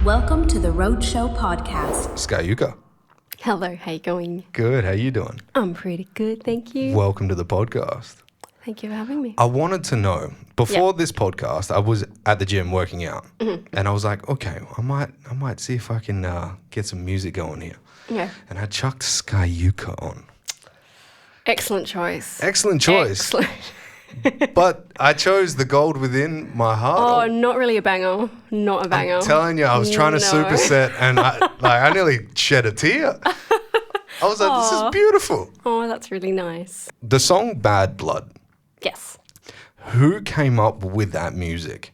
Welcome to the Roadshow podcast. Skyuka. Hello, how you going? Good, how you doing? I'm pretty good, thank you. Welcome to the podcast. Thank you for having me. I wanted to know, before this podcast, I was at the gym working out, and I was like, okay, I might see if I can get some music going here. Yeah. And I chucked Skyuka on. Excellent choice. Excellent choice. Excellent. But I chose the gold within my heart. Oh, not really a banger. Not a banger. I'm telling you, I was trying to superset, and I nearly shed a tear. I was like, this is beautiful. Oh, that's really nice. The song Bad Blood. Yes. Who came up with that music?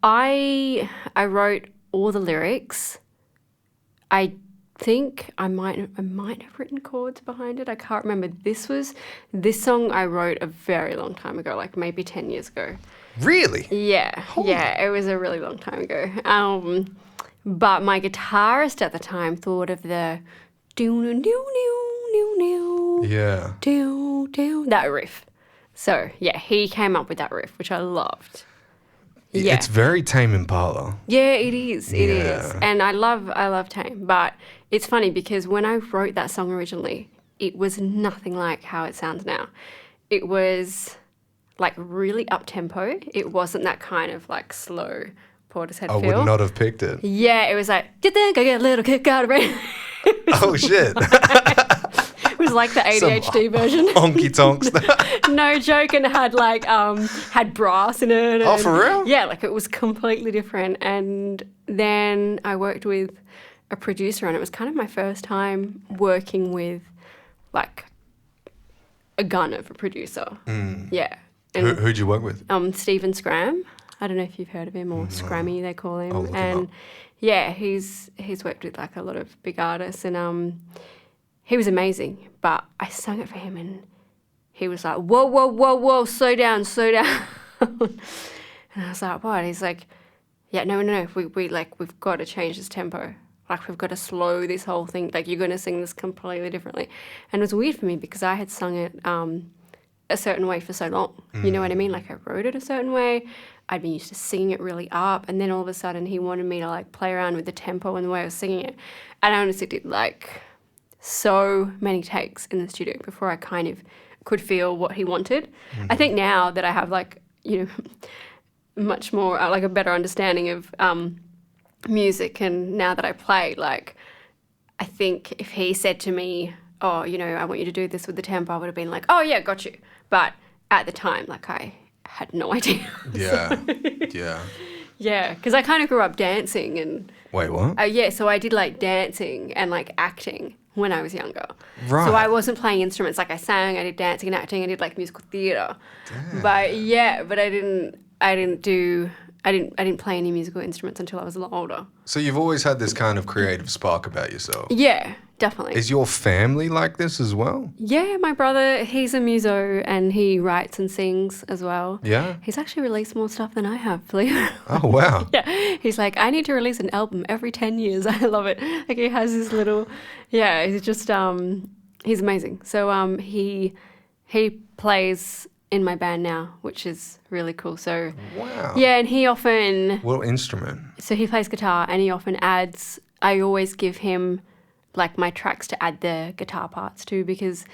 I wrote all the lyrics. I think I might have written chords behind it. I can't remember. This song I wrote a very long time ago, like maybe 10 years ago. Really? Yeah. Yeah, it was a really long time ago. But my guitarist at the time thought of the Yeah. that riff. So yeah, he came up with that riff, which I loved. Yeah. It's very Tame Impala. Yeah, it is. It is. Yeah. And I love Tame. But it's funny because when I wrote that song originally, it was nothing like how it sounds now. It was like really up tempo. It wasn't that kind of like slow Portishead I feel. would not have picked it. Yeah, it was like, do you think I get a little kick out of it? Oh, shit. It was like the ADHD version. Honky tonks. No joke, and it had like had brass in it. Oh, for real? Yeah, like it was completely different. And then I worked with a producer, and it was kind of my first time working with like a gun of a producer. Yeah. And, Who'd you work with? Stephen Scram. I don't know if you've heard of him, or Scrammy they call him. I'll look him And up. yeah, he's worked with like a lot of big artists, and he was amazing. But I sung it for him, and he was like, whoa, whoa, whoa, whoa, slow down, slow down. And I was like, what? He's like, yeah, no, we've got to change this tempo. Like, we've got to slow this whole thing. Like, you're going to sing this completely differently. And it was weird for me because I had sung it a certain way for so long. You know what I mean? Like, I wrote it a certain way. I'd been used to singing it really up. And then all of a sudden he wanted me to, like, play around with the tempo and the way I was singing it. And I honestly did, like, so many takes in the studio before I kind of could feel what he wanted. I think now that I have, like, you know, much more, like, a better understanding of music, and now that I play, like, I think if he said to me, oh, you know, I want you to do this with the tempo, I would have been like, oh, yeah, got you. But at the time, like, I had no idea. Yeah. Yeah. Yeah, because I kind of grew up dancing and... Wait, what? yeah, so I did, like, dancing and, like, acting when I was younger. Right. So I wasn't playing instruments. Like, I sang, I did dancing and acting, I did, like, musical theatre. But, yeah, but I didn't play any musical instruments until I was a lot older. So you've always had this kind of creative spark about yourself. Yeah, definitely. Is your family like this as well? Yeah, my brother, he's a muso and he writes and sings as well. Yeah? He's actually released more stuff than I have, believe it or not. Oh, wow. Yeah, he's like, I need to release an album every 10 years. I love it. Like, he has this little, yeah, he's just, he's amazing. So he plays in my band now, which is really cool. So, Wow. yeah, and he often, What instrument? so he plays guitar and he often adds, I always give him like my tracks to add the guitar parts to, because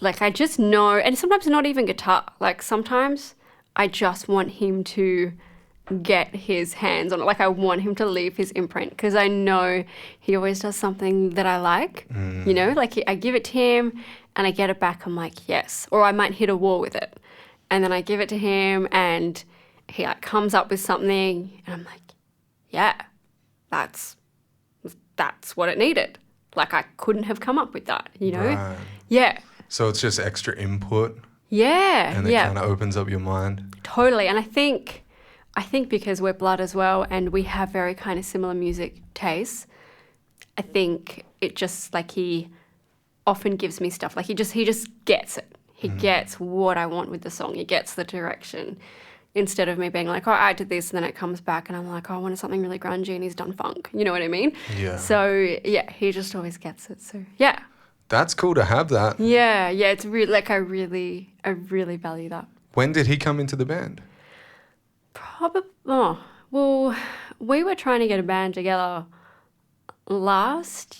like I just know, and sometimes not even guitar, like sometimes I just want him to get his hands on it. Like I want him to leave his imprint, because I know he always does something that I like, you know, like I give it to him and I get it back. I'm like, yes. Or I might hit a wall with it. And then I give it to him and he like comes up with something and I'm like, yeah, that's what it needed. Like I couldn't have come up with that, you know? Right. Yeah. So it's just extra input, Yeah. and it yeah. kind of opens up your mind. Totally. And I think because we're blood as well and we have very kind of similar music tastes, I think it just like he often gives me stuff. Like he just gets it. He gets what I want with the song. He gets the direction. Instead of me being like, oh, I did this, and then it comes back and I'm like, oh, I wanted something really grungy, and he's done funk. You know what I mean? Yeah. So, yeah, he just always gets it. So, yeah. That's cool to have that. Yeah, it's really, like, I really value that. When did he come into the band? Well, we were trying to get a band together last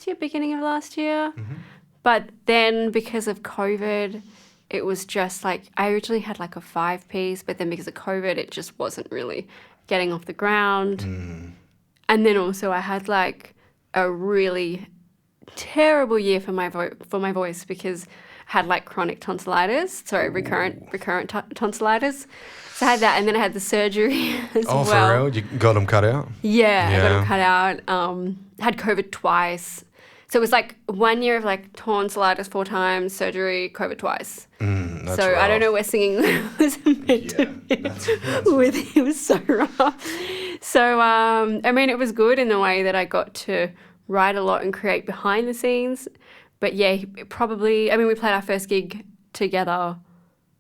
year, beginning of last year? Mm-hmm. But then because of COVID, it was just like, I originally had like a 5-piece, but then because of COVID, it just wasn't really getting off the ground. And then also I had like a really terrible year for my voice because I had like chronic tonsillitis, recurrent tonsillitis. So I had that, and then I had the surgery as well. Oh, for real? You got them cut out? Yeah, I got them cut out. Had COVID twice. So it was like 1 year of like tonsillitis 4 times, surgery, COVID twice. That's so rough. I don't know where singing was meant to be. It was so rough. So, I mean, it was good in the way that I got to write a lot and create behind the scenes. But yeah, probably, I mean, we played our first gig together.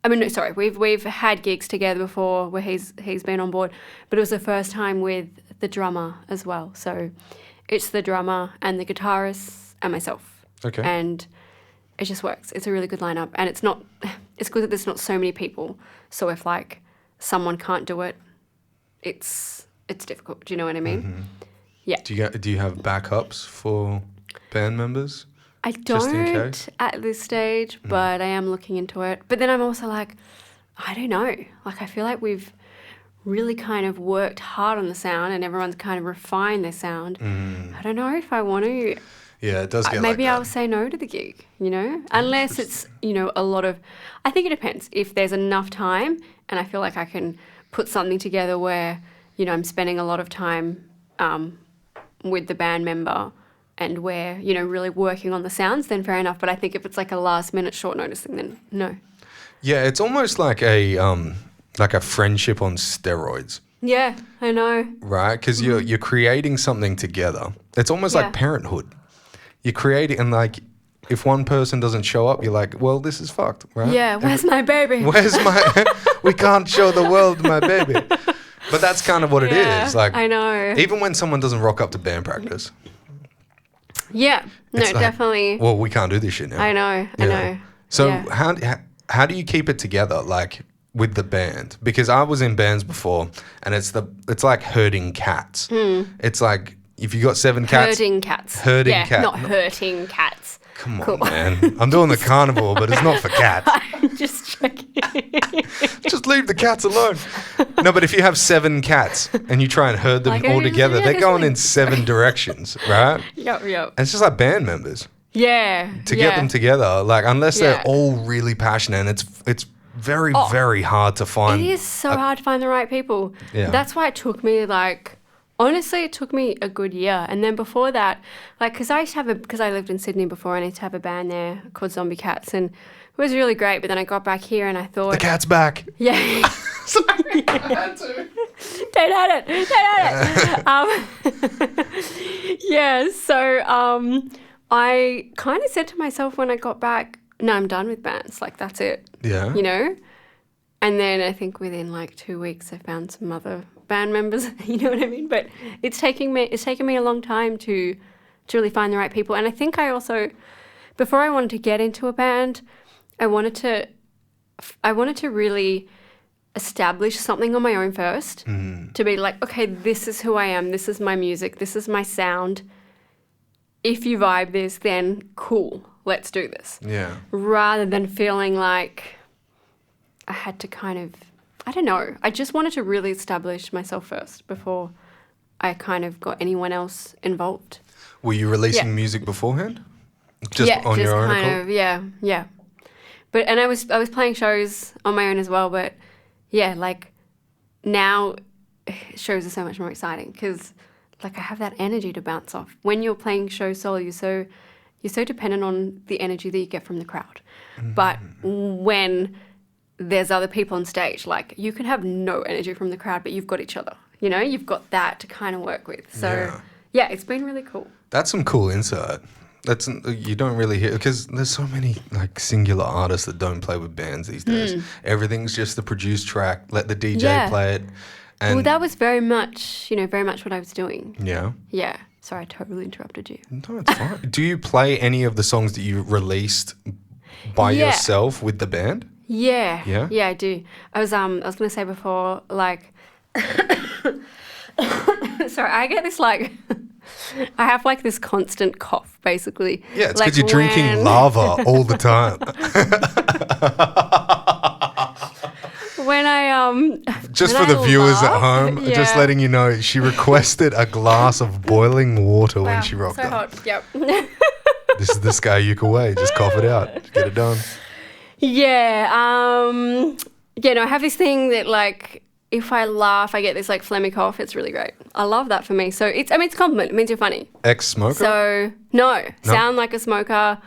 I mean, no, sorry, we've had gigs together before where he's been on board, but it was the first time with the drummer as well. So it's the drummer and the guitarist and myself. Okay. And it just works. It's a really good lineup, and it's good that there's not so many people. So if like someone can't do it, it's difficult. Do you know what I mean? Mm-hmm. Yeah. Do you have backups for band members? I Just in don't case? at this stage, but I am looking into it. But then I'm also like, I don't know. Like, I feel like we've really kind of worked hard on the sound and everyone's kind of refined their sound. I don't know if I want to. Yeah, it does get Maybe like I'll that. say no to the gig, you know? Unless it's, you know, a lot of... I think it depends. If there's enough time and I feel like I can put something together where, you know, I'm spending a lot of time with the band member and we're, you know, really working on the sounds, then fair enough. But I think if it's like a last-minute short notice thing, then no. Yeah, it's almost like a friendship on steroids. Yeah, I know. Right? Because you're creating something together. It's almost like parenthood. You're creating, and like, if one person doesn't show up, you're like, well, this is fucked, right? Yeah, where's my baby? Where's my... we can't show the world my baby. But that's kind of what it is. Like, I know. Even when someone doesn't rock up to band practice. Yeah, no, it's like, definitely. Well, we can't do this shit now. I know. So yeah. how do you keep it together, like, with the band? Because I was in bands before, and it's like herding cats. It's like if you got 7 cats. Herding cats. Herding yeah, cats. not hurting cats. Come on, man. I'm doing the carnival, but it's not for cats. I'm just checking. Just leave the cats alone. No, but if you have 7 cats and you try and herd them Like, all together, they're going in 7 directions, right? Yep. And it's just like band members. Yeah. To get them together, like, unless they're Yeah. all really passionate, and it's very, very hard to find. It is so hard to find the right people. Yeah. That's why it took me honestly, it took me a good year. And then before that, like, because I lived in Sydney before, and I used to have a band there called Zombie Cats, and it was really great. But then I got back here and I thought, The cat's back. yeah. Sorry, I had to. Don't hurt it. Yeah, so I kind of said to myself when I got back, no, I'm done with bands. Like, that's it. Yeah. You know? And then I think within like 2 weeks I found some other band members, you know what I mean? But it's taken me a long time to really find the right people. And I think I also, before I wanted to get into a band, I wanted to really establish something on my own first. To be like, okay, this is who I am, this is my music, this is my sound. If you vibe this, then cool, let's do this. Yeah. Rather than feeling like I had to kind of, I don't know, I just wanted to really establish myself first before I kind of got anyone else involved. Were you releasing music beforehand? Just on your own accord? Yeah. But and I was playing shows on my own as well, but yeah, like now shows are so much more exciting because like I have that energy to bounce off. When you're playing shows solo, you're so dependent on the energy that you get from the crowd. But when there's other people on stage, like you can have no energy from the crowd, but you've got each other. You know, you've got that to kind of work with. So yeah, it's been really cool. That's some cool insight. You don't really hear, because there's so many like singular artists that don't play with bands these days. Everything's just the produced track. Let the DJ play it. And Well, that was very much what I was doing. Yeah. Yeah. Sorry, I totally interrupted you. No, it's fine. Do you play any of the songs that you released by yourself with the band? Yeah. Yeah? Yeah, I do. I was gonna say before, like Sorry, I get this like, I have like this constant cough, basically. Yeah, it's like because you're drinking lava all the time. When I Just when for the I viewers at laugh, home, just yeah. letting you know, she requested a glass of boiling water when she rocked so up. hot. Yep. This is the Skyuka way. Just cough it out. Get it done. Yeah. Yeah. No, I have this thing that like, if I laugh, I get this like phlegmy cough. It's really great. I love that for me. So it's a compliment. It means you're funny. Ex-smoker? So no, sound like a smoker.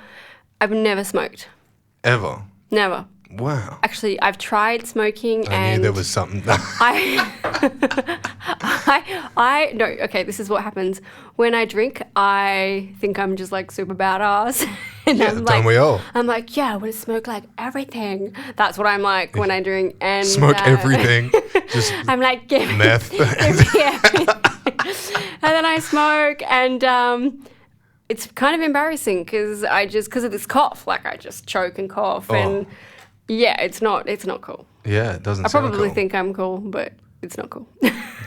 I've never smoked. Ever? Never. Wow. Actually, I've tried smoking I and knew there was something. no, okay, this is what happens. When I drink, I think I'm just like super badass. And Yeah, I'm don't like, we all? I'm like, yeah, I want to smoke like everything. That's what I'm like when I drink. And Smoke everything. Just I'm like, give meth. give me everything. And then I smoke and it's kind of embarrassing because of this cough, like I just choke and cough and yeah, it's not cool. Yeah, it doesn't I sound probably cool. think I'm cool, but it's not cool.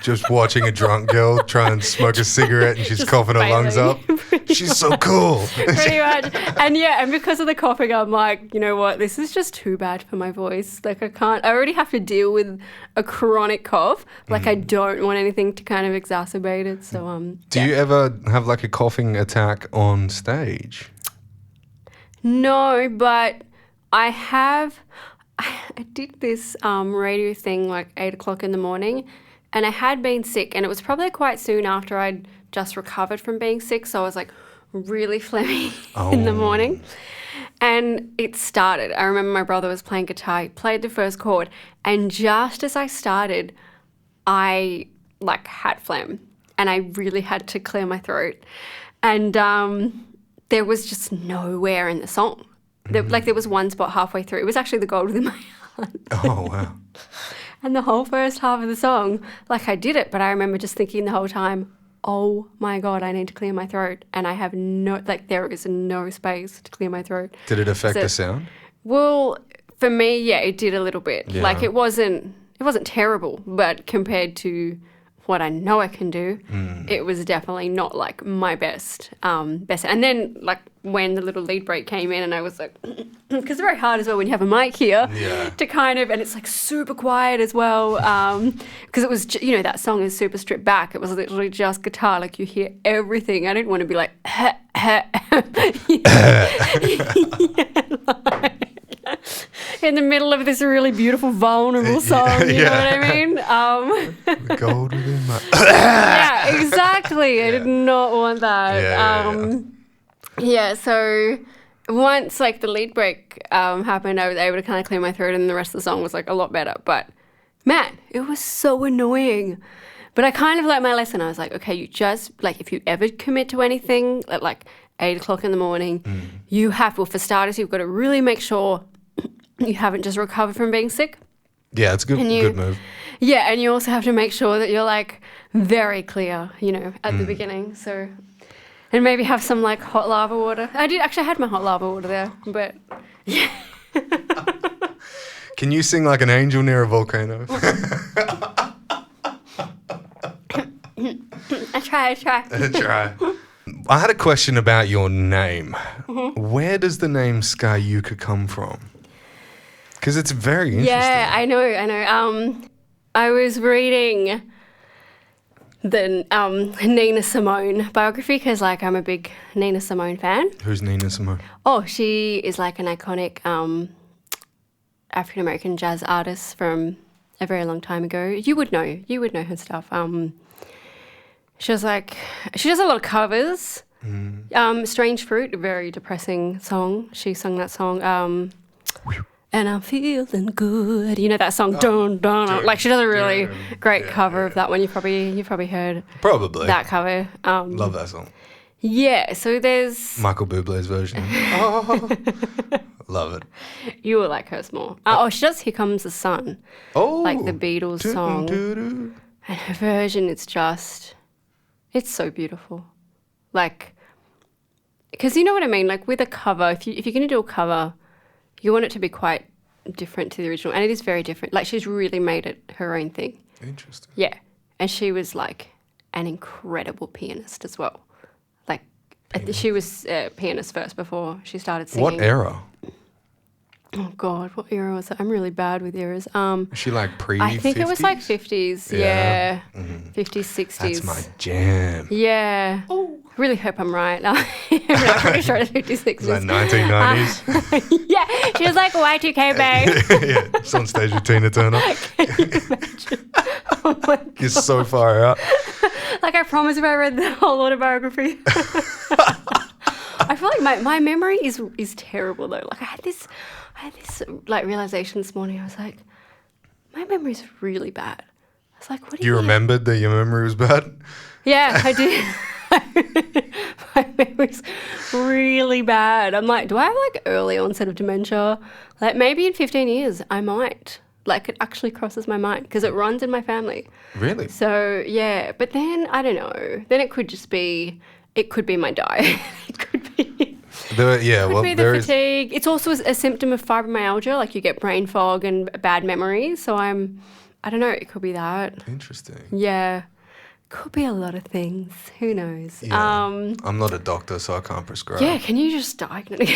Just watching a drunk girl try and smoke a cigarette and she's Just coughing her lungs up. failing. She's so cool. Pretty much. And because of the coughing, I'm like, you know what? This is just too bad for my voice. Like I already have to deal with a chronic cough. Like I don't want anything to kind of exacerbate it. So, Do you ever have like a coughing attack on stage? No, but I did this radio thing like 8 o'clock in the morning and I had been sick and it was probably quite soon after I'd just recovered from being sick. So I was like really phlegmy in the morning and it started. I remember my brother was playing guitar, he played the first chord and just as I started, I like had phlegm and I really had to clear my throat. And there was just nowhere in the song. There was one spot halfway through. It was actually the gold within my heart. Oh, wow. And the whole first half of the song, like I did it, but I remember just thinking the whole time, oh my God, I need to clear my throat. And I have there is no space to clear my throat. Did it affect the sound? Well, for me, yeah, it did a little bit. Yeah. Like it wasn't terrible, but compared to what I know I can do, it was definitely not like my best. And then like when the little lead break came in and I was like, because it's very hard as well when you have a mic here to kind of, and it's like super quiet as well. Because it was, that song is super stripped back. It was literally just guitar. Like you hear everything. I didn't want to be like, in the middle of this really beautiful, vulnerable song, you know what I mean? The gold within my... Yeah, exactly. I did not want that. So once like the lead break happened, I was able to kind of clear my throat and the rest of the song was like a lot better. But man, it was so annoying. But I kind of learned my lesson. I was like, okay, you just, like if you ever commit to anything at like 8 o'clock in the morning, you have, well, for starters, you've got to really make sure you haven't just recovered from being sick. Yeah, it's a good move. Yeah, and you also have to make sure that you're like very clear, at the beginning. So, and maybe have some like hot lava water. I had my hot lava water there, but yeah. Can you sing like an angel near a volcano? I try. Try. I had a question about your name. Where does the name Skyuka come from? Because it's very interesting. Yeah, I know. I was reading the Nina Simone biography because, like, I'm a big Nina Simone fan. Who's Nina Simone? Oh, she is like an iconic African-American jazz artist from a very long time ago. You would know her stuff. She does a lot of covers. Strange Fruit, a very depressing song. She sung that song. And I'm feeling good. You know that song, dun, dun. Like she does a really great cover of that one. You've probably heard that cover. Love that song. Yeah, so there's Michael Bublé's version. Love it. You will like hers more. She does Here Comes the Sun. Oh, like the Beatles song. And her version, it's so beautiful. Like, because you know what I mean? Like with a cover, if you're going to do a cover, you want it to be quite different to the original. And it is very different. Like she's really made it her own thing. Interesting. Yeah. And she was like an incredible pianist as well. Like, she was a pianist first before she started singing. What era? Oh, God, what era was it? I'm really bad with eras. Is she like pre-50s? I think it was like 50s, yeah. 50s, 60s. That's my jam. Yeah. Oh. I really hope I'm right. I'm pretty sure it's 50s, 60s. Like 1990s? Yeah, she was like Y2K babe. Yeah, it's on stage with Tina Turner. Can you imagine? Oh my God. You're so far out. Like, I promise if I read the whole autobiography. I feel like my memory is terrible though. Like I had this like realization this morning. I was like, my memory's really bad. I was like, what do you remembered that your memory was bad? Yeah, I did. My memory's really bad. I'm like, do I have like early onset of dementia? Like maybe in 15 years I might. Like it actually crosses my mind because it runs in my family. Really? So yeah, but then I don't know. Then it could be my diet. It could be. The fatigue. It's also a symptom of fibromyalgia. Like you get brain fog and bad memories. So I don't know. It could be that. Interesting. Yeah. Could be a lot of things. Who knows? Yeah. I'm not a doctor, so I can't prescribe. Yeah, can you just diagnose?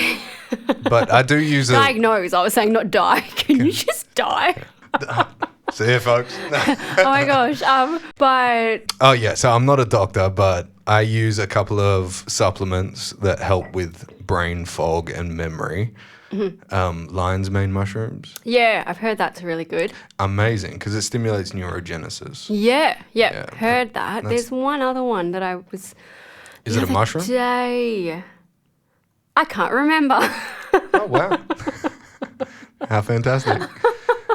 But I do use diagnose. I was saying not die. Can you just die? See you, folks. Oh my gosh. But oh yeah, so I'm not a doctor, but I use a couple of supplements that help with brain fog and memory. Lion's mane mushrooms. Yeah, I've heard that's really good. Amazing, because it stimulates neurogenesis. Yeah, heard that. There's one other one that I was. Is it a mushroom? Day. I can't remember. Oh wow! How fantastic!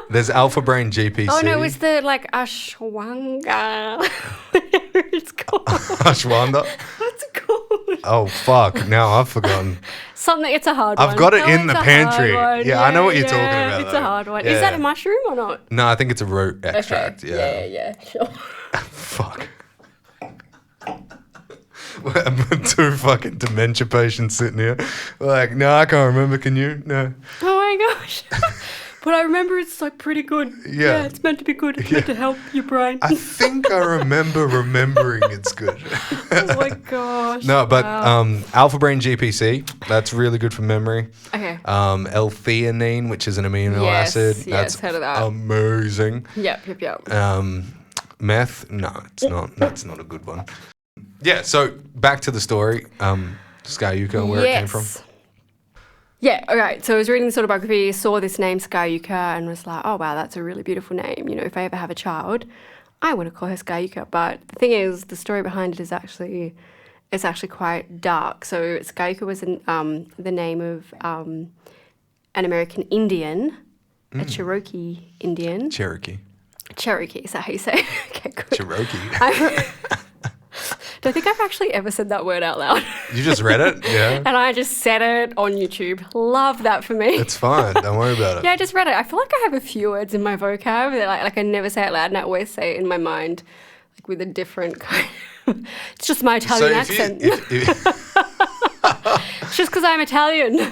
There's Alpha Brain GPC. Oh no, it's the like ashwanga. Whatever it's called. Ashwanda. What's it called? Oh fuck! Now I've forgotten. Something. It's a hard one. I've got it in the pantry. Yeah, I know what you're talking about. It's a hard one. Yeah. Is that a mushroom or not? No, I think it's a root extract. Okay. Yeah, sure. Fuck. Two fucking dementia patients sitting here. Like, no, I can't remember. Can you? No. Oh my gosh. But I remember it's like pretty good. Yeah, it's meant to be good. It's meant to help your brain. I think I remember remembering it's good. Oh my gosh. No, but Alpha Brain GPC, that's really good for memory. Okay. L-theanine, which is an amino acid. Yes, heard of that. Amazing. Yep. Meth? No, it's not. That's not a good one. Yeah, so back to the story. Skyuka, where it came from. Yeah, okay. So I was reading this autobiography, saw this name Skyuka and was like, oh wow, that's a really beautiful name. You know, if I ever have a child, I want to call her Skyuka. But the thing is, the story behind it is actually quite dark. So Skyuka was the name of an American Indian, a Cherokee Indian. Cherokee, is that how you say it? Okay, good. Cherokee. Don't think I've actually ever said that word out loud. You just read it? Yeah. And I just said it on YouTube. Love that for me. It's fine. Don't worry about it. Yeah, I just read it. I feel like I have a few words in my vocab that like I never say it out loud, and I always say it in my mind, like with a different kind of... It's just my Italian accent. It's just because I'm Italian.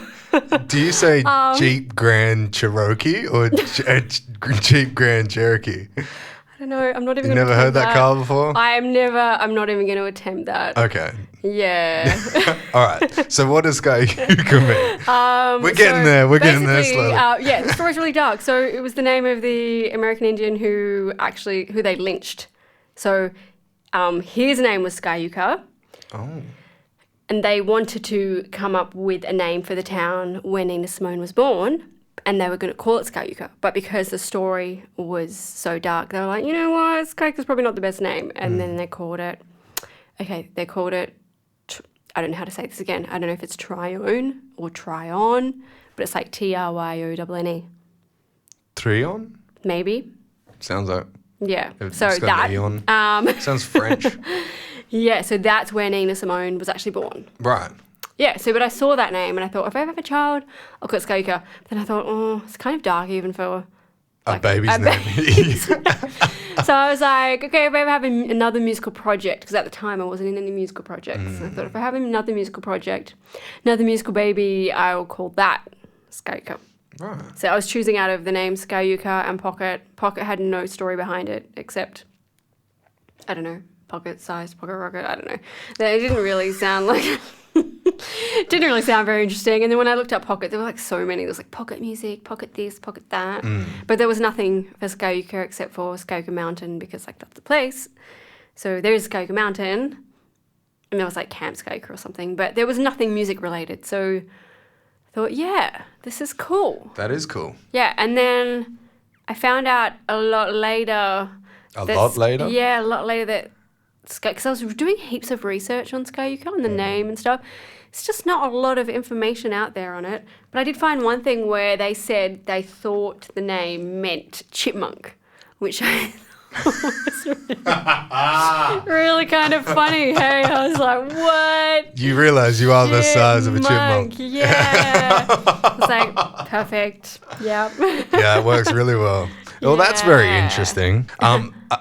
Do you say Jeep Grand Cherokee or Jeep Grand Cherokee? I don't know. I'm not even. You never heard that car before? I'm not even going to attempt that. Okay. Yeah. All right. So what does Skyuka mean? We're getting there. We're getting there slowly. Yeah, the story's really dark. So it was the name of the American Indian who they lynched. So his name was Skyuka. Oh. And they wanted to come up with a name for the town when Nina Simone was born. And they were going to call it Skyuka. But because the story was so dark, they were like, you know what, Skyuka's probably not the best name. And then they called it, I don't know how to say this again. I don't know if it's Trione or Tryon, but it's like Tryone. Trion? Maybe. Sounds like. Yeah. It's so that. Sounds French. Yeah, so that's where Nina Simone was actually born. Right. Yeah, so but I saw that name and I thought, if I ever have a child, I'll call it Skyuka. But then I thought, oh, it's kind of dark even for a baby's name. So I was like, okay, if I ever have another musical project, because at the time I wasn't in any musical projects. And I thought, if I have another musical project, another musical baby, I will call that Skyuka. Right. So I was choosing out of the names Skyuka and Pocket. Pocket had no story behind it except, I don't know, pocket-sized pocket rocket. I don't know. They didn't really sound like... didn't really sound very interesting. And then when I looked up pocket, there were like so many. There was like pocket music, pocket this, pocket that. But there was nothing for Skyuka except for Skyuka Mountain because like that's the place. So there's Skyuka Mountain and there was like Camp Skyuka or something. But there was nothing music related. So I thought, yeah, this is cool. That is cool. Yeah. And then I found out a lot later. A lot later? Yeah, a lot later that because I was doing heaps of research on Skyuka and the name and stuff. It's just not a lot of information out there on it. But I did find one thing where they said they thought the name meant chipmunk, which I thought was really kind of funny. Hey, I was like, what? You realise you are the size of a chipmunk. Yeah. It's like, perfect. Yep. Yeah, it works really well. Well, that's very interesting.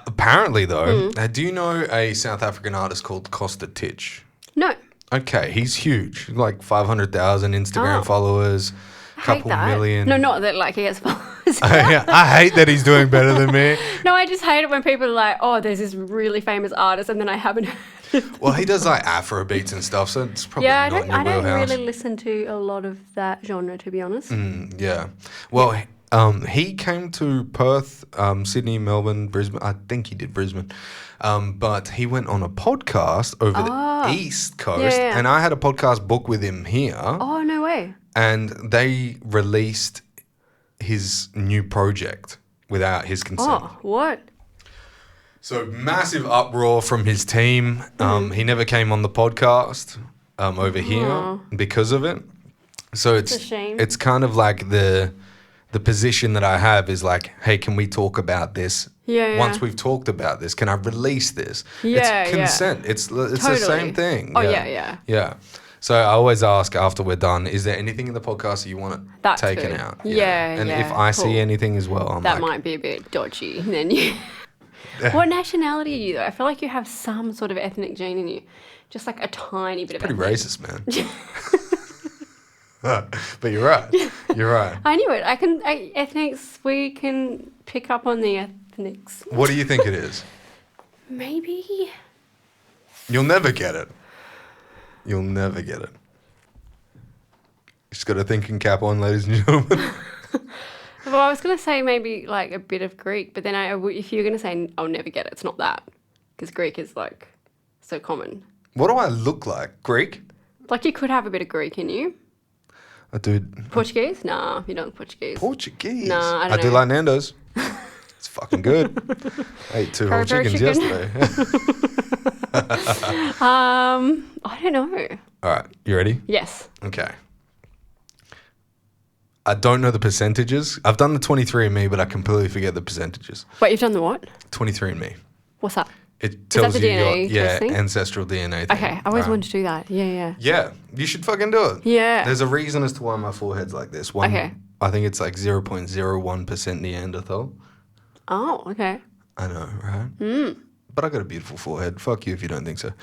Apparently, though, do you know a South African artist called Costa Titch? No. Okay, he's huge. Like 500,000 Instagram followers, couple million. No, not that like he has followers. Yeah, I hate that he's doing better than me. No, I just hate it when people are like, oh, there's this really famous artist, and then I haven't heard of Well, he does like Afro beats and stuff, so it's probably not in your I don't wheelhouse. really listen to a lot of that genre, to be honest. Yeah. Well, he came to Perth, Sydney, Melbourne, Brisbane. I think he did Brisbane. But he went on a podcast over the East Coast, and I had a podcast book with him here. Oh, no way. And they released his new project without his consent. Oh, what? So massive uproar from his team. He never came on the podcast over here because of it. So it's a shame. It's kind of like the position that I have is like, hey, can we talk about this? Yeah. Once we've talked about this, can I release this? Yeah, it's consent. It's the Totally. same thing. Oh, yeah. Yeah. So I always ask after we're done, is there anything in the podcast that you want That's taken good. out? Yeah, And yeah, if I cool. see anything as well, I'm That like, might be a bit dodgy. Then you... What nationality are you, though? I feel like you have some sort of ethnic gene in you. Just like a tiny bit of pretty ethnic. racist, man. But you're right. You're right. I knew it. Ethnics, we can pick up on the ethnics. What do you think it is? Maybe... You'll never get it. You'll never get it. Just got a thinking cap on, ladies and gentlemen. Well, I was going to say maybe like a bit of Greek, but then if you're going to say I'll never get it, it's not that. Because Greek is like so common. What do I look like? Greek? Like you could have a bit of Greek in you. I do. Portuguese? Nah, you don't look Portuguese. Portuguese? Nah, I don't do know. like Nando's. It's fucking good. I ate 2 whole Curry chickens chicken. yesterday. I don't know. All right, you ready? Yes. Okay. I don't know the percentages. I've done the 23andMe, but I completely forget the percentages. Wait, you've done the what? 23andMe. What's that? It tells the you DNA your testing? ancestral DNA thing. Okay, I always wanted to do that. Yeah. Yeah, you should fucking do it. Yeah. There's a reason as to why my forehead's like this. Okay. I think it's like 0.01% Neanderthal. Oh, okay. I know, right? But I got a beautiful forehead. Fuck you if you don't think so.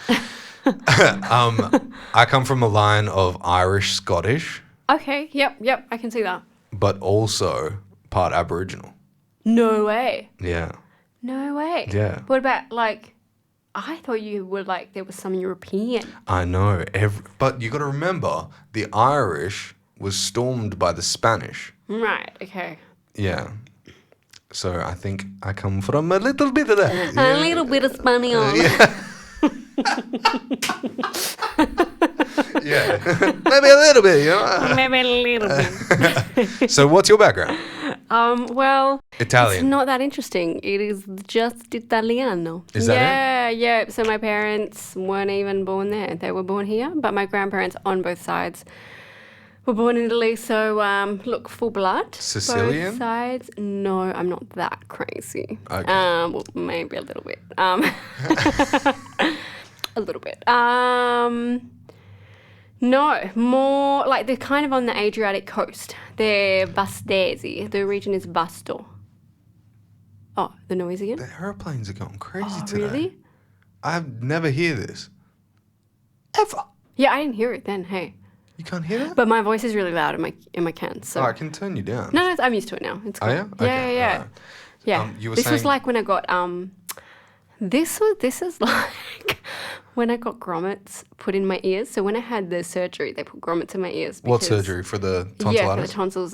I come from a line of Irish, Scottish, Okay, yep, I can see that. but also part Aboriginal. No way. Yeah. No way. Yeah. What about like, I thought you were like, there was some European. I know. But you got to remember, the Irish was stormed by the Spanish. Right, okay. Yeah. So I think I come from a little bit of that. A little bit of Spanish. Yeah. Maybe a little bit, you know. Maybe a little bit. So what's your background? Well, Italian. it's not that interesting. It is just Italiano. Is that it? Yeah. So my parents weren't even born there. They were born here, but my grandparents on both sides were born in Italy. So, look, full blood. Sicilian? Both sides. No, I'm not that crazy. Okay. Well, maybe a little bit. A little bit. No, more like they're kind of on the Adriatic coast. They're Bastesi. The region is Basto. Oh, the noise again? The airplanes are going crazy today. Really? I've never hear this. Ever. Yeah, I didn't hear it then. Hey, You can't hear that? but my voice is really loud in my cans. So Oh, I can turn you down. no, I'm used to it now. It's cool. Oh, yeah? Yeah, Okay, yeah. alright. Yeah. You were This was saying- like when I got This is like when I got grommets put in my ears. So when I had the surgery, they put grommets in my ears. What surgery? For the tonsillitis? Yeah, for the tonsils.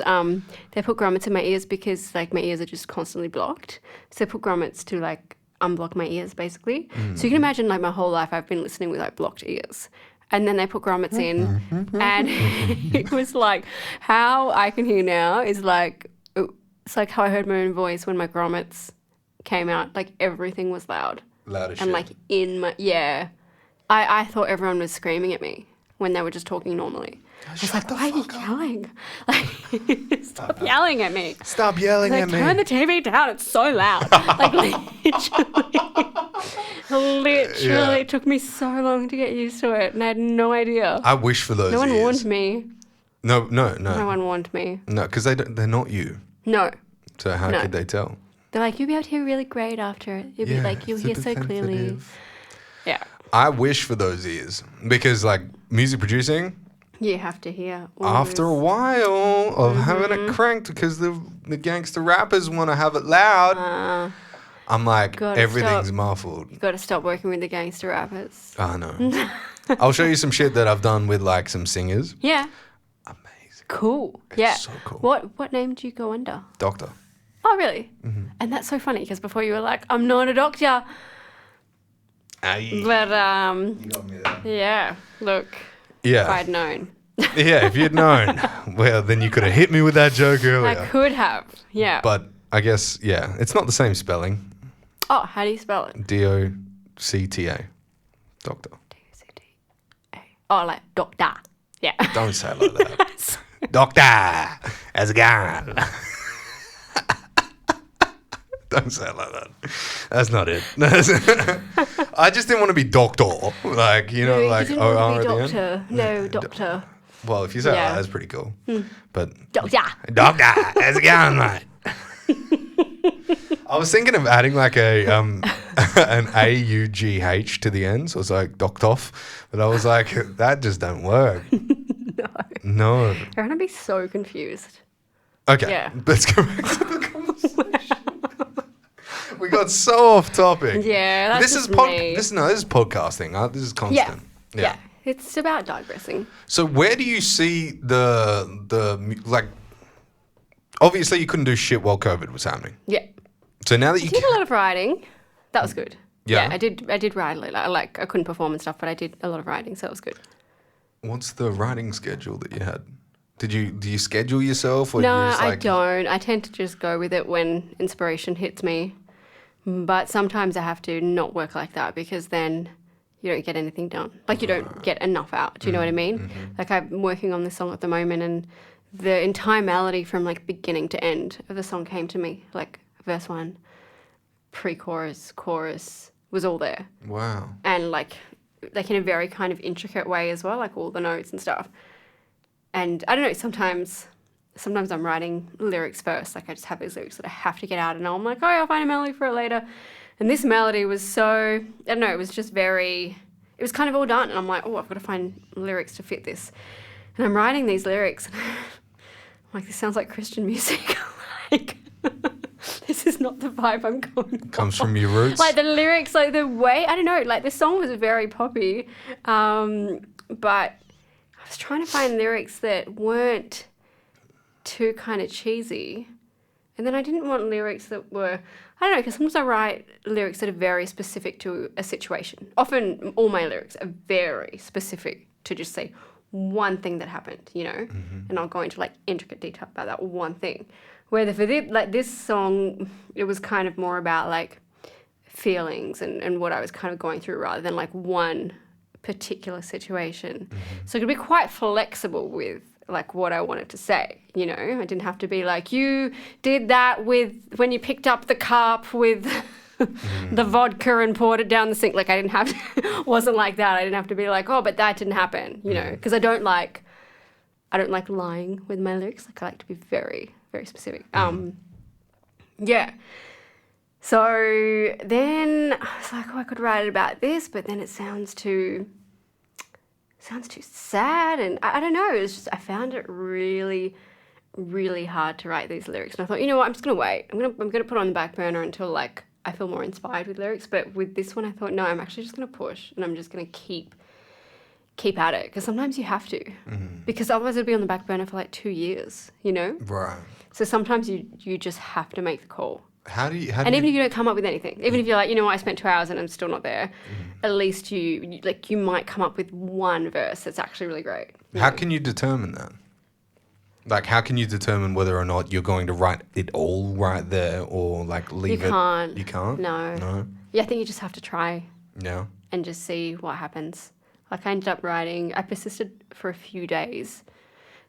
They put grommets in my ears because like my ears are just constantly blocked. So they put grommets to like unblock my ears basically. So you can imagine like my whole life I've been listening with like blocked ears. And then they put grommets in and it was like how I can hear now is like, it's like how I heard my own voice when my grommets came out. Like everything was loud. Loud as and shit. like in my, yeah. I thought everyone was screaming at me when they were just talking normally. I was like, why are you yelling? Like, stop yelling at me. Stop yelling like, at me. Turn the TV down. It's so loud. Like, literally, it took me so long to get used to it, and I had no idea. I wish for those No one ears. warned me. No. No one warned me. No, because they're not you. No. So how could they tell? They're like, you'll be able to hear really great after it. You'll be like, you'll hear so clearly. Sensitive. Yeah. I wish for those ears because, like, music producing, You have to hear. All after a this. while of having it cranked because the gangster rappers want to have it loud, I'm like, Gotta everything's stop. muffled. You've got to stop working with the gangster rappers. I know. I'll show you some shit that I've done with, like, some singers. Yeah. Amazing. Cool. It's yeah. so cool. What name do you go under? Doctor. Oh, really? And that's so funny because before you were like, I'm not a doctor. Aye. But, You got me there. yeah, look, if Yeah. I'd known. Yeah, if you'd known, well, then you could have hit me with that joke earlier. I could have. Yeah. But I guess, yeah, it's not the same spelling. Oh, how do you spell it? D-O-C-T-A. Doctor. D-O-C-T-A. Oh, like doctor. Yeah. Don't say it like that. Doctor, how's it going? Don't say it like that. That's not it. I just didn't want to be doctor. Like, you know, No, like you didn't want OR to at be the end. doctor. No, doctor. Well, if you say it like Yeah. that, that's pretty cool. But Doctor. Doctor, how's it going, mate? I was thinking of adding like a an A-U-G-H to the end, so it's like Doctoff. But I was like, that just don't work. No. You're going to be so confused. Okay, Yeah. let's go back to the conversation. We got so off topic. Yeah, that's This just is me. this is podcasting. This is constant. Yeah. It's about digressing. So where do you see the like? Obviously, you couldn't do shit while COVID was happening. Yeah. So now that you I did a lot of writing. That was good. Yeah? I did write a lot. Like, I couldn't perform and stuff, but I did a lot of writing, so that was good. what's the writing schedule that you had? Do you schedule yourself or No, you just I like don't. I tend to just go with it when inspiration hits me. But sometimes I have to not work like that because then you don't get anything done. Like, you don't get enough out. Do you know what I mean? Like, I'm working on this song at the moment, and the entire melody from like beginning to end of the song came to me. Like, verse 1, pre-chorus, chorus was all there. Wow. And like in a very kind of intricate way as well, like all the notes and stuff. And I don't know, sometimes I'm writing lyrics first. Like, I just have these lyrics that I have to get out, and I'm like, oh, I'll find a melody for it later. And this melody was so, I don't know, it was just very, it was kind of all done. And I'm like, oh, I've got to find lyrics to fit this. And I'm writing these lyrics, and I'm like, this sounds like Christian music. Like, this is not the vibe I'm going for. Comes from your roots. Like, the lyrics, like the way, I don't know, like the song was very poppy, but I was trying to find lyrics that weren't too kind of cheesy. And then I didn't want lyrics that were, I don't know, because sometimes I write lyrics that are very specific to a situation. Often all my lyrics are very specific to just say one thing that happened, you know, and I'll go into like intricate detail about that one thing. Where for this song, it was kind of more about like feelings and what I was kind of going through rather than like one particular situation. So it could be quite flexible with like what I wanted to say, you know. I didn't have to be like, you did that with when you picked up the cup with the vodka and poured it down the sink. Like, I didn't have to, wasn't like that. I didn't have to be like, oh, but that didn't happen, you know, because I don't like lying with my lyrics. Like, I like to be very, very specific. Yeah. So then I was like, oh, I could write it about this, but then it sounds too sad, and I don't know. It's just I found it really, really hard to write these lyrics, and I thought, you know what, I'm just gonna wait. I'm gonna put it on the back burner until like I feel more inspired with lyrics. But with this one, I thought, no, I'm actually just going to push and I'm just going to keep at it, because sometimes you have to, because otherwise it'll be on the back burner for like 2 years, you know? Right. So sometimes you just have to make the call. Even if you don't come up with anything, even if you're like, you know what, I spent 2 hours and I'm still not there, at least you might come up with one verse that's actually really great. How can you determine that? Like, how can you determine whether or not you're going to write it all right there, or like leave it? You can't? No. Yeah, I think you just have to try. Yeah. And just see what happens. Like, I persisted for a few days,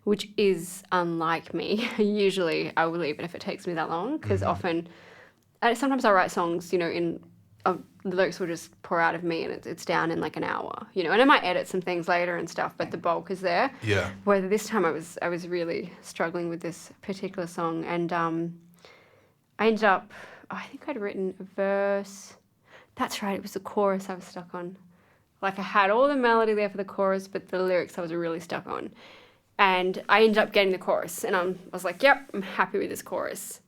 which is unlike me. Usually I will leave it if it takes me that long, because sometimes I write songs, you know, the lyrics will just pour out of me and it's down in like an hour, you know, and I might edit some things later and stuff, but the bulk is there. Yeah. Whether this time I was really struggling with this particular song, and I ended up, I think I'd written a verse. That's right, it was the chorus I was stuck on. Like, I had all the melody there for the chorus, but the lyrics I was really stuck on. And I ended up getting the chorus, and I was like, yep, I'm happy with this chorus.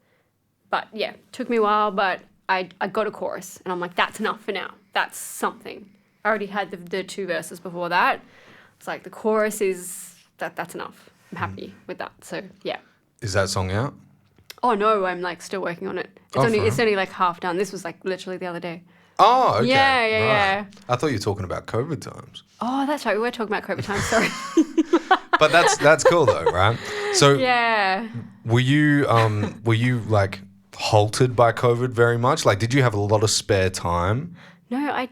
But yeah, took me a while, but I got a chorus, and I'm like, that's enough for now. That's something. I already had the 2 verses before that. It's like, the chorus is, that's enough. I'm happy with that. So yeah. Is that song out? Oh no, I'm like still working on it. It's only like half done. This was like literally the other day. Oh, okay. Yeah. I thought you were talking about COVID times. Oh, that's right. We were talking about COVID times. Sorry. But that's cool though, right? So yeah. Were you like halted by COVID very much? Like, did you have a lot of spare time? No, I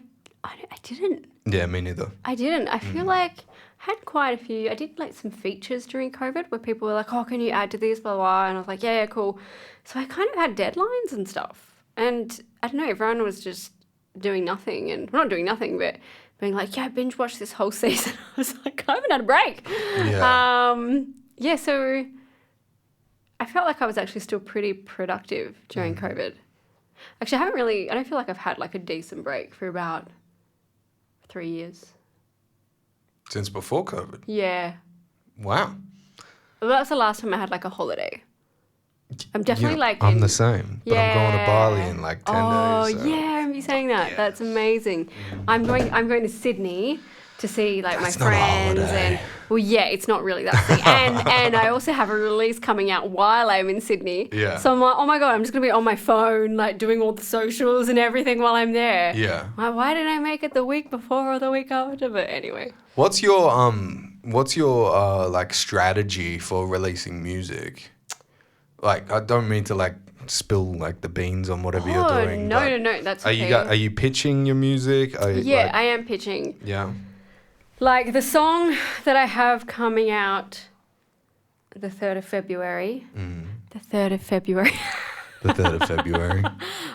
didn't. Yeah, me neither. I didn't. I feel like I had quite a few. I did like some features during COVID where people were like, "Oh, can you add to this?" Blah blah. And I was like, "Yeah, cool." So I kind of had deadlines and stuff. And I don't know. Everyone was just doing nothing, and well, not doing nothing, but being like, yeah, I binge watched this whole season. I was like, I haven't had a break. Yeah. So I felt like I was actually still pretty productive during COVID. Actually, I don't feel like I've had like a decent break for about 3 years. Since before COVID? Yeah. Wow. Well, that was the last time I had like a holiday. I'm definitely I'm the same, but I'm going to Bali in like 10 days. Oh, yeah, I remember you saying that. Yeah. That's amazing. I'm going to Sydney to see like That's my friends, and well, yeah, it's not really that thing. And I also have a release coming out while I'm in Sydney. Yeah. So I'm like, oh my god, I'm just gonna be on my phone, like doing all the socials and everything while I'm there. Yeah. Why didn't I make it the week before or the week after? But anyway. What's your like strategy for releasing music? Like, I don't mean to like spill like the beans on whatever you're doing. No, that's okay. Are you pitching your music? I am pitching. Yeah. Like the song that I have coming out the 3rd of February. The 3rd of February. The 3rd of February.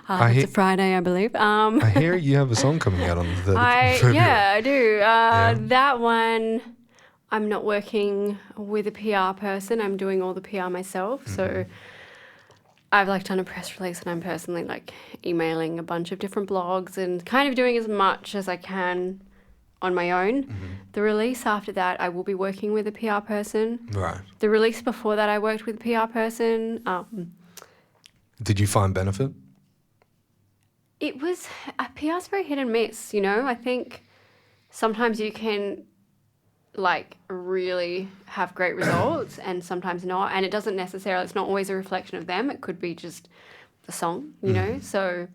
It's a Friday, I believe. I hear you have a song coming out on the 3rd of February. Yeah, I do. That one, I'm not working with a PR person. I'm doing all the PR myself. So I've like done a press release, and I'm personally like emailing a bunch of different blogs and kind of doing as much as I can on my own. The release after that, I will be working with a PR person. Right. The release before that, I worked with a PR person. Did you find benefit? It was, PR's very hit and miss, you know. I think sometimes you can like really have great results and sometimes not, and it's not always a reflection of them. It could be just the song, you know. So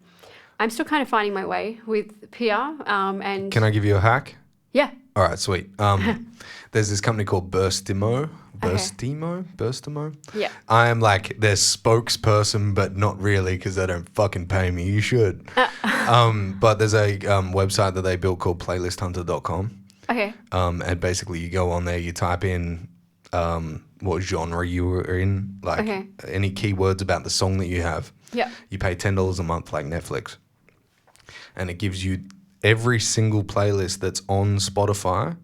I'm still kind of finding my way with PR. And can I give you a hack? Yeah. All right, sweet. There's this company called Burstimo. Burstimo. Yeah. I am like their spokesperson, but not really, because they don't fucking pay me. You should. But there's a website that they built called playlisthunter.com. Okay. And basically you go on there, you type in what genre you were in, like any keywords about the song that you have. Yeah. You pay $10 a month like Netflix. And it gives you every single playlist that's on Spotify,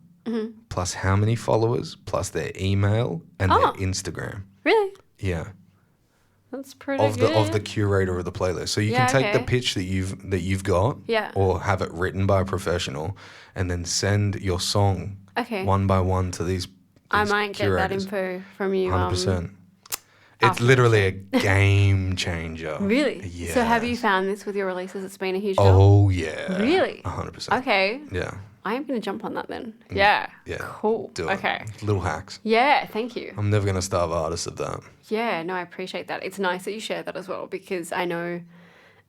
plus how many followers, plus their email and their Instagram. Really? Yeah. That's pretty good. Of the curator of the playlist. So you can take the pitch that you've got, or have it written by a professional, and then send your song one by one to these I might curators. get that info from you. 100%. It's literally a game changer. Really? Yeah. So have you found this with your releases? It's been a huge help? Oh, yeah. Really? 100%. Okay. Yeah. I am going to jump on that then. Yeah. Yeah. Cool. Do it. Okay. Little hacks. Yeah, thank you. I'm never going to starve artists of that. Yeah, no, I appreciate that. It's nice that you share that as well because I know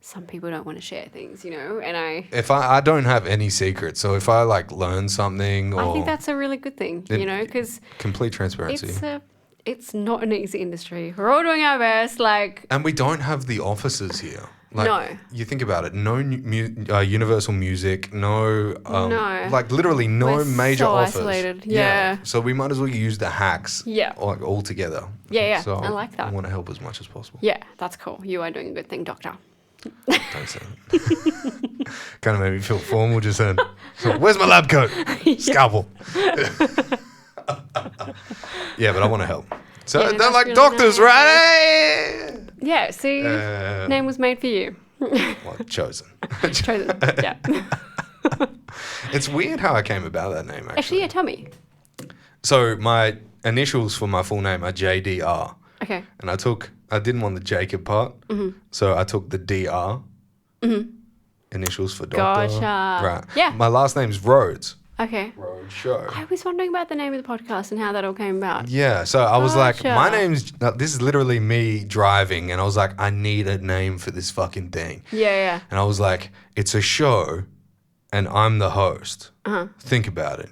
some people don't want to share things, and I don't have any secrets, so if I like learn something, or I think that's a really good thing, because complete transparency. It's not an easy industry. We're all doing our best, and we don't have the offices here. No. You think about it. No Universal Music. No. No. Literally no We're major so office. isolated. Yeah. So we might as well use the hacks. Yeah. All together. Yeah. So I like that. I want to help as much as possible. Yeah, that's cool. You are doing a good thing, Doctor. Don't say that. Kind of made me feel formal just then. So, where's my lab coat? Scalpel. Yeah, but I want to help. So Yeah, they're that's like really doctors, nice. right? Yeah, see, name was made for you. Well, chosen. Chosen. Yeah. It's weird how I came about that name, Actually, yeah, tell me. So my initials for my full name are JDR. Okay. And I didn't want the Jacob part, so I took the DR. Initials for doctor. Gotcha. Right. Yeah. My last name's Rhodes. Okay. Roadshow. I was wondering about the name of the podcast and how that all came about. Yeah, so I was like, Gotcha. my name's, this is literally me driving, and I was like, I need a name for this fucking thing. Yeah. And I was like, it's a show, and I'm the host. Think about it.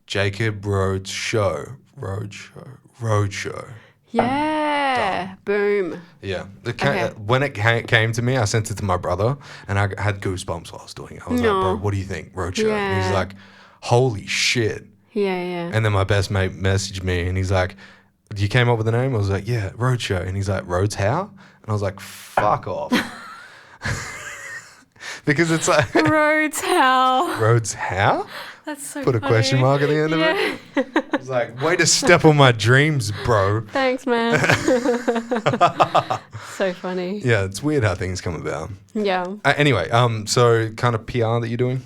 Jacob Rhodes Show. Roadshow. Yeah. Boom. Yeah. Okay. When it came to me, I sent it to my brother, and I had goosebumps while I was doing it. I was like, bro, what do you think? Roadshow. And he's Yeah. like, holy shit. Yeah. And then my best mate messaged me, and he's like, you came up with the name? I was like, yeah, Roadshow. And he's like, Rhodes how? And I was like, fuck off. Because it's like... Rhodes how? Rhodes how? That's so Put a funny. question mark at the end of it. It's like, way to step on my dreams, bro. Thanks, man. So funny. Yeah, it's weird how things come about. Yeah. Anyway, so kind of PR that you're doing?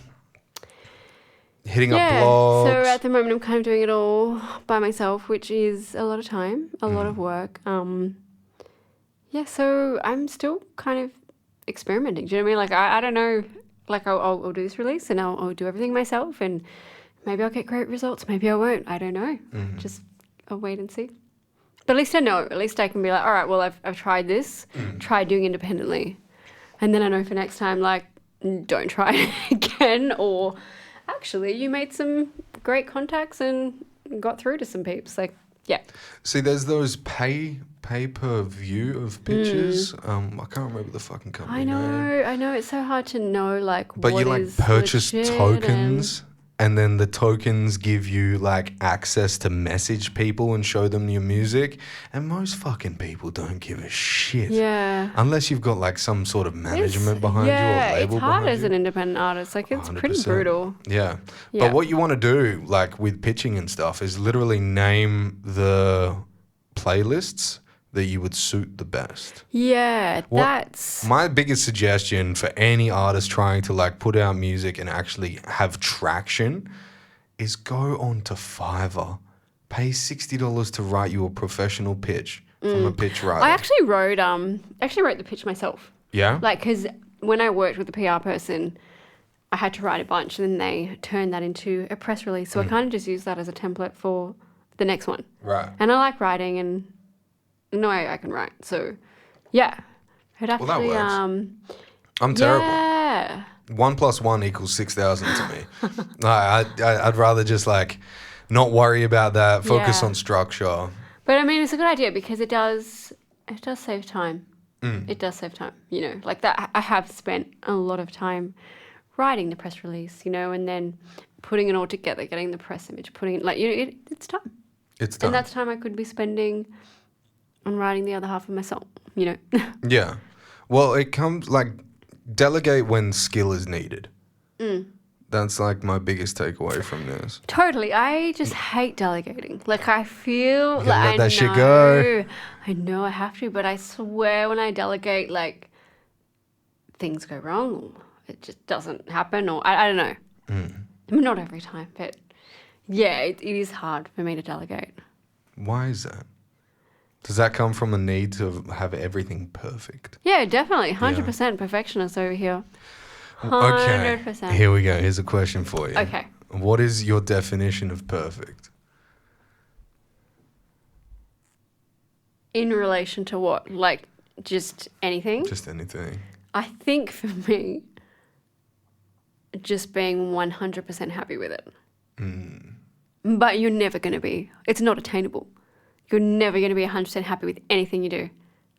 Hitting up blogs? So at the moment I'm kind of doing it all by myself, which is a lot of time, a lot of work. So I'm still kind of experimenting. Do you know what I mean? Like, I don't know. Like, I'll do this release and I'll do everything myself, and maybe I'll get great results. Maybe I won't. I don't know. Just I'll wait and see. But at least I know. At least I can be like, all right, well, I've tried this. Try doing independently. And then I know for next time, like, don't try it again. Or actually, you made some great contacts and got through to some peeps. Like, yeah. See, there's those pay-per-view of pictures. I can't remember the fucking company name. I know. It's so hard to know, like, But what you, like, is purchase legit tokens, and then the tokens give you, like, access to message people and show them your music. And most fucking people don't give a shit. Yeah. Unless you've got, like, some sort of management behind you or label behind you. it's hard as an independent artist. Like, it's pretty 100%. brutal. Yeah. Yeah. But what you want to do, like with pitching and stuff, is literally name the playlists that you would suit the best. Yeah, that's... My biggest suggestion for any artist trying to like put out music and actually have traction is go on to Fiverr. Pay $60 to write you a professional pitch from a pitch writer. I actually wrote the pitch myself. Yeah? Like, because when I worked with a PR person, I had to write a bunch, and then they turned that into a press release. So I kind of just used that as a template for the next one. Right. And I like writing, and I can write. So, yeah. It actually, Well, that works. I'm terrible. Yeah. 1 + 1 = 6,000 to me. I'd rather just like not worry about that. Focus Yeah. on structure. But I mean, it's a good idea because it does save time. It does save time, like that. I have spent a lot of time writing the press release, and then putting it all together, getting the press image, putting it it's time. It's done. And that's time I could be spending on writing the other half of my song, Yeah. Well, it comes like delegate when skill is needed. That's like my biggest takeaway from this. Totally. I just hate delegating. Like, I feel You gotta like let that shit go. I know I have to, but I swear when I delegate, like, things go wrong, or it just doesn't happen, or I don't know. I mean, not every time, but yeah, it is hard for me to delegate. Why is that? Does that come from a need to have everything perfect? Yeah, definitely. 100% perfectionist over here. 100%. Okay, here we go. Here's a question for you. Okay. What is your definition of perfect? In relation to what? Like, just anything? Just anything. I think for me, just being 100% happy with it. But you're never going to be. It's not attainable. You're never going to be 100% happy with anything you do.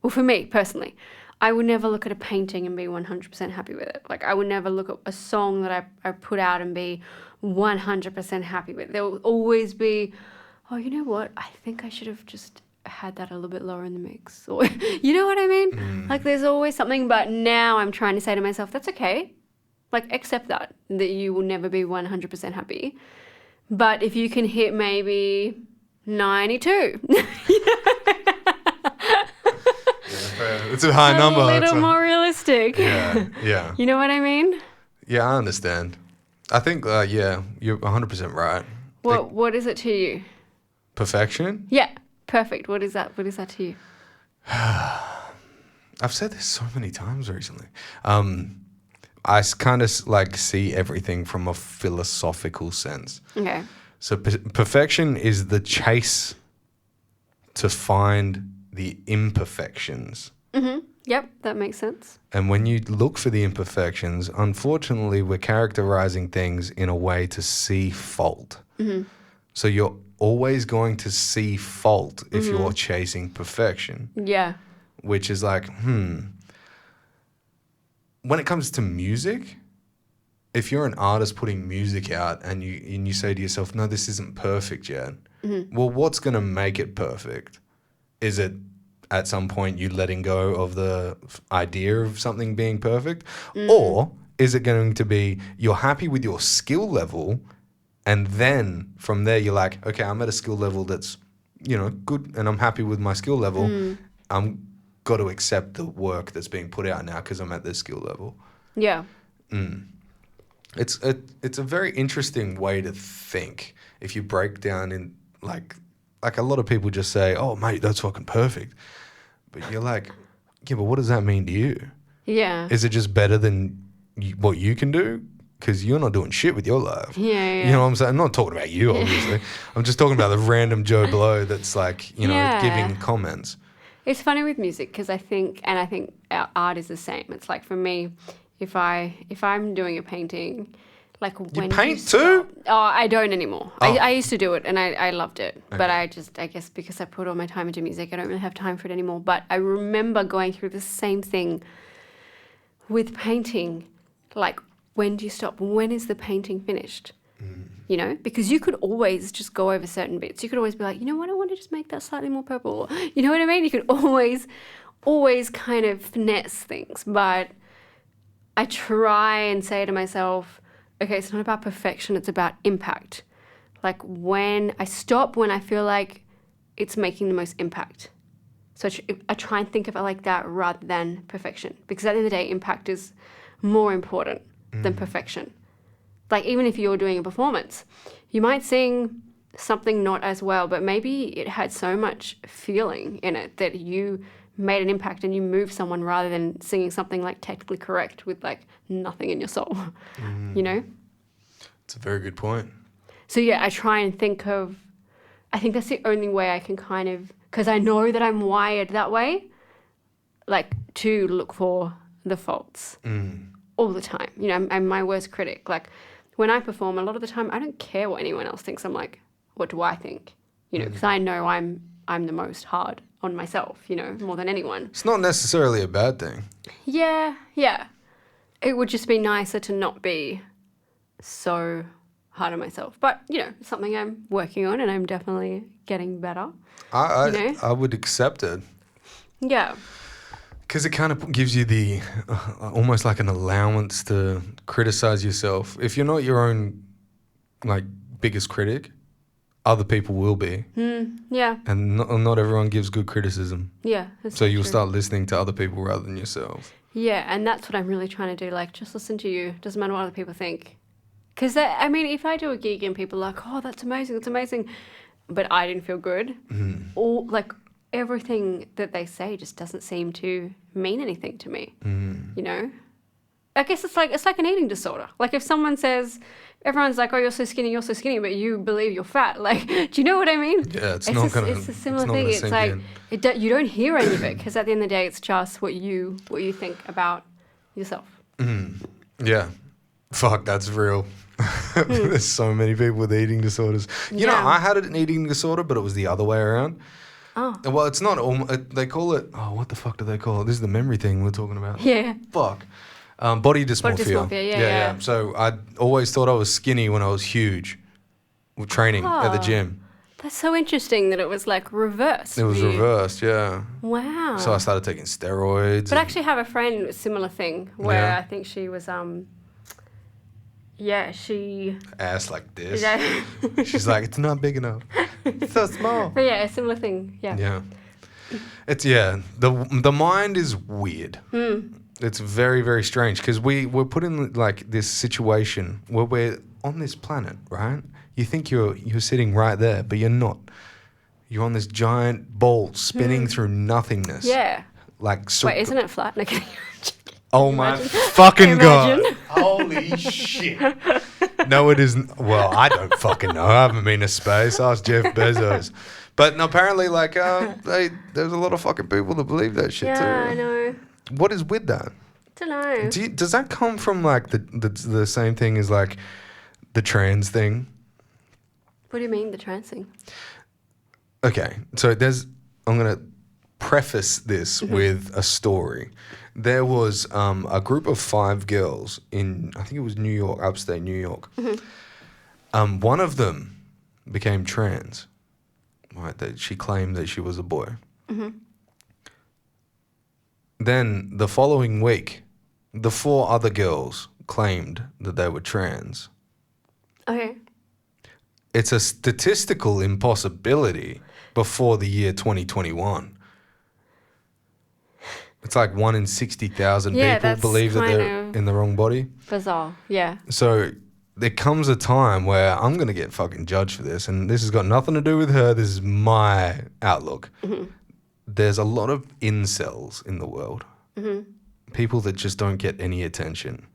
Well, for me, personally, I would never look at a painting and be 100% happy with it. Like, I would never look at a song that I put out and be 100% happy with it. There will always be, oh, you know what? I think I should have just had that a little bit lower in the mix. Or, you know what I mean? Like, there's always something, but now I'm trying to say to myself, that's okay. Like, accept that you will never be 100% happy. But if you can hit maybe 92. It's a high number. A little more realistic. Yeah. You know what I mean? Yeah, I understand. I think, you're 100% right. What is it to you? Perfection? Yeah, perfect. What is that? What is that to you? I've said this so many times recently. I kind of like see everything from a philosophical sense. Okay. So perfection is the chase to find the imperfections. Mm-hmm. Yep, that makes sense. And when you look for the imperfections, unfortunately, we're characterizing things in a way to see fault. Mm-hmm. So you're always going to see fault if you're chasing perfection. Yeah. Which is like, when it comes to music, if you're an artist putting music out and you say to yourself, no, this isn't perfect yet. Well, what's going to make it perfect? Is it at some point you letting go of the idea of something being perfect? Or is it going to be you're happy with your skill level and then from there you're like, okay, I'm at a skill level that's, good and I'm happy with my skill level. I'm got to accept the work that's being put out now because I'm at this skill level. Yeah. It's a very interesting way to think if you break down in like a lot of people just say, oh, mate, that's fucking perfect. But you're like, yeah, but what does that mean to you? Yeah. Is it just better than what you can do? Because you're not doing shit with your life. Yeah. You know what I'm saying? I'm not talking about you, obviously. I'm just talking about the random Joe Blow that's like, giving comments. It's funny with music because I think our art is the same. It's like for me, if I'm doing a painting, like when you paint too? Oh, I don't anymore. Oh. I used to do it and I loved it, Okay. but I guess because I put all my time into music, I don't really have time for it anymore. But I remember going through the same thing with painting. Like, when do you stop? When is the painting finished? Because you could always just go over certain bits. You could always be like, you know what, I want to just make that slightly more purple. You know what I mean? You could always kind of finesse things. But I try and say to myself, okay, it's not about perfection, it's about impact. Like when I feel like it's making the most impact. So I try and think of it like that rather than perfection. Because at the end of the day, impact is more important than perfection. Like even if you're doing a performance, you might sing something not as well, but maybe it had so much feeling in it that you made an impact and you moved someone rather than singing something like technically correct with like nothing in your soul, It's a very good point. So yeah, I try and I think that's the only way I can kind of, because I know that I'm wired that way, like to look for the faults all the time. I'm my worst critic. Like when I perform, a lot of the time I don't care what anyone else thinks. I'm like, what do I think? Because I know I'm the most hard on myself, more than anyone. It's not necessarily a bad thing. Yeah. It would just be nicer to not be so hard on myself. But, it's something I'm working on and I'm definitely getting better. I would accept it. Yeah. Because it kind of gives you the almost like an allowance to criticize yourself. If you're not your own like biggest critic, other people will be. Yeah. And not everyone gives good criticism. Yeah. So you'll start listening to other people rather than yourself. Yeah, and that's what I'm really trying to do. Like, just listen to you. Doesn't matter what other people think. Because, if I do a gig and people are like, oh, that's amazing, but I didn't feel good, everything that they say just doesn't seem to mean anything to me. You know, I guess it's like an eating disorder. Like if someone says, everyone's like, "Oh, you're so skinny," but you believe you're fat. Like, do you know what I mean? Yeah, it's not gonna. It's a similar thing. It's like you don't hear any of it because at the end of the day, it's just what you think about yourself. Yeah, fuck, that's real. There's so many people with eating disorders. You know, I had an eating disorder, but it was the other way around. Oh. Well, it's not. They call it. Oh, what the fuck do they call it? This is the memory thing we're talking about. Yeah. Fuck. Body dysmorphia. Body dysmorphia, yeah. So I always thought I was skinny when I was huge, with training at the gym. That's so interesting that it was like reversed. It was reversed, yeah. Wow. So I started taking steroids. But I actually have a friend with a similar thing where I think she was she ass like this. Yeah. She's like, it's not big enough. It's so small. But yeah, a similar thing. Yeah. Yeah. It's the mind is weird. It's very, very strange because we're put in like this situation where we're on this planet, right? You think you're sitting right there, but you're not. You're on this giant ball spinning through nothingness. Yeah. Like wait, isn't it flat? No, oh my fucking god! Holy shit! No, it isn't. Well, I don't fucking know. I haven't been to space. Ask Jeff Bezos. But apparently, like, there's a lot of fucking people that believe that shit too. Yeah, I know. What is with that? Don't know. Does that come from like the same thing as like the trans thing? What do you mean, the trans thing? Okay, so I'm gonna preface this with a story. There was a group of 5 girls in, I think it was New York, upstate New York. One of them became trans. Right, that she claimed that she was a boy. Then the following week, the 4 other girls claimed that they were trans. Okay. It's a statistical impossibility before the year 2021. It's like 1 in 60,000 people believe that they're in the wrong body. Bizarre, yeah. So there comes a time where I'm going to get fucking judged for this, and this has got nothing to do with her. This is my outlook. There's a lot of incels in the world. People that just don't get any attention.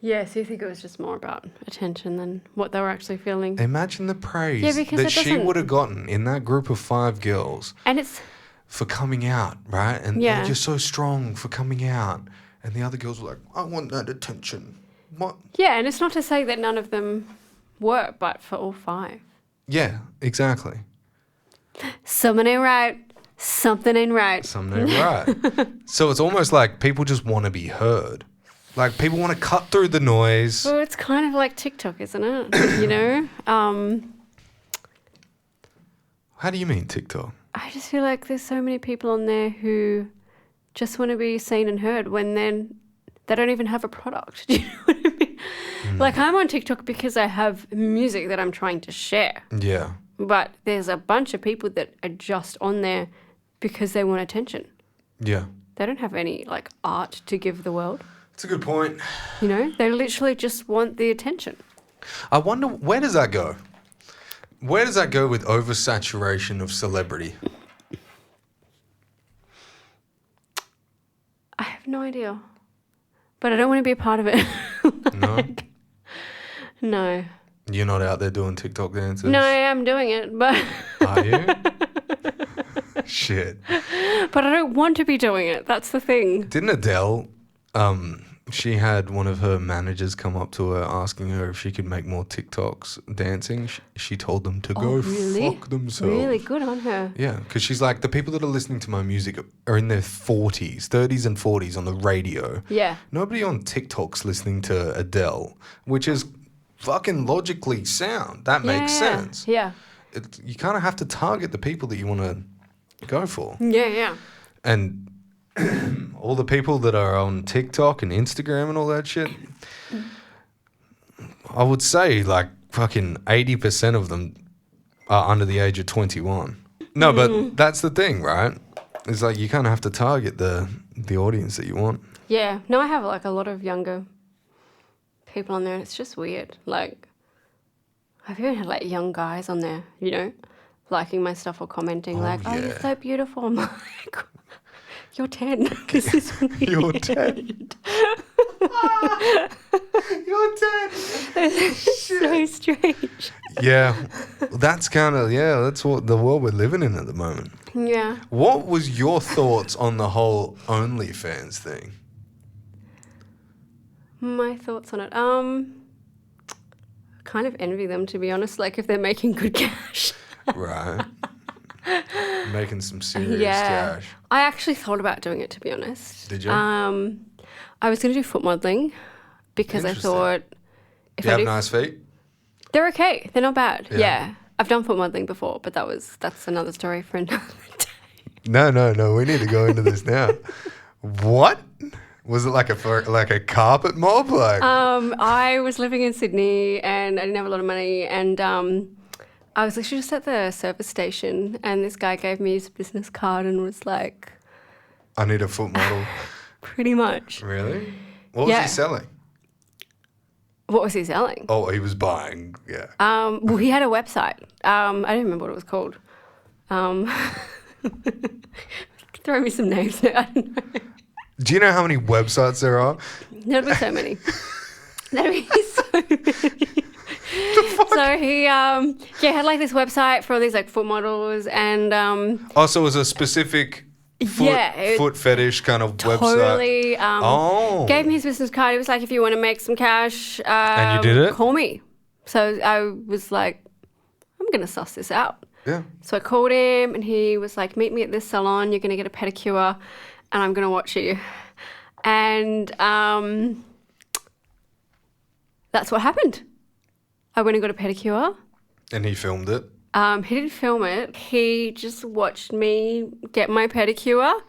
Yeah, so you think it was just more about attention than what they were actually feeling? Imagine the praise that she would have gotten in that group of 5 girls. And it's... for coming out, right? And you're so strong for coming out. And the other girls were like, I want that attention. What? Yeah, and it's not to say that none of them were, but for all 5. Yeah, exactly. Something ain't right. Something ain't right. Something ain't right. So it's almost like people just want to be heard. Like people want to cut through the noise. Well, it's kind of like TikTok, isn't it? You know? How do you mean TikTok? I just feel like there's so many people on there who just want to be seen and heard when then they don't even have a product. Do you know what I mean? Like I'm on TikTok because I have music that I'm trying to share. Yeah. But there's a bunch of people that are just on there because they want attention. Yeah. They don't have any like art to give the world. That's a good point. You know, they literally just want the attention. I wonder, where does that go? Where does that go with oversaturation of celebrity? I have no idea. But I don't want to be a part of it. No? No. You're not out there doing TikTok dances? No, I am doing it, but... Are you? Shit. But I don't want to be doing it. That's the thing. Didn't Adele, she had one of her managers come up to her asking her if she could make more TikToks dancing. She told them to go fuck themselves. Really good on her. Yeah, because she's like, the people that are listening to my music are in their 30s and 40s on the radio. Yeah. Nobody on TikTok's listening to Adele, which is fucking logically sound. That makes sense. Yeah. You kind of have to target the people that you want to go for. Yeah, yeah. And all the people that are on TikTok and Instagram and all that shit, I would say like fucking 80% of them are under the age of 21. No, but that's the thing, right? It's like you kind of have to target the audience that you want. Yeah. No, I have like a lot of younger people on there. It's just weird. Like, I've even had like young guys on there, you know? liking my stuff or commenting oh, yeah. you're so beautiful. I'm like, you're 10. This is really You're weird. 10. You're 10. So strange. Yeah, that's kind of, that's what the world we're living in at the moment. Yeah. What was your thoughts on the whole OnlyFans thing? My thoughts on it. Kind of envy them, to be honest, like if they're making good cash. Right. Making some serious cash. I actually thought about doing it, to be honest. Did you? I was going to do foot modelling because I thought if do you have nice feet? They're okay. They're not bad. Yeah. I've done foot modelling before, but that's another story for another day. No. We need to go into this now. What? Was it like a carpet mob? I was living in Sydney and I didn't have a lot of money, and I was literally just at the service station, and this guy gave me his business card and was like, I need a foot model. Pretty much. Really? What was he selling? What was he selling? Oh, he was buying, yeah. Well, he had a website. I don't remember what it was called. Throw me some names there. I don't know. Do you know how many websites there are? There'd be so many. There'd be so many. So he had like this website for all these like foot models, and so it was a specific foot fetish kind of totally, website. Gave me his business card. He was like, if you want to make some cash, and you did it? Call me. So I was like, I'm gonna suss this out. Yeah. So I called him, and he was like, meet me at this salon. You're gonna get a pedicure, and I'm gonna watch you. And that's what happened. I went and got a pedicure. And he filmed it? He didn't film it. He just watched me get my pedicure,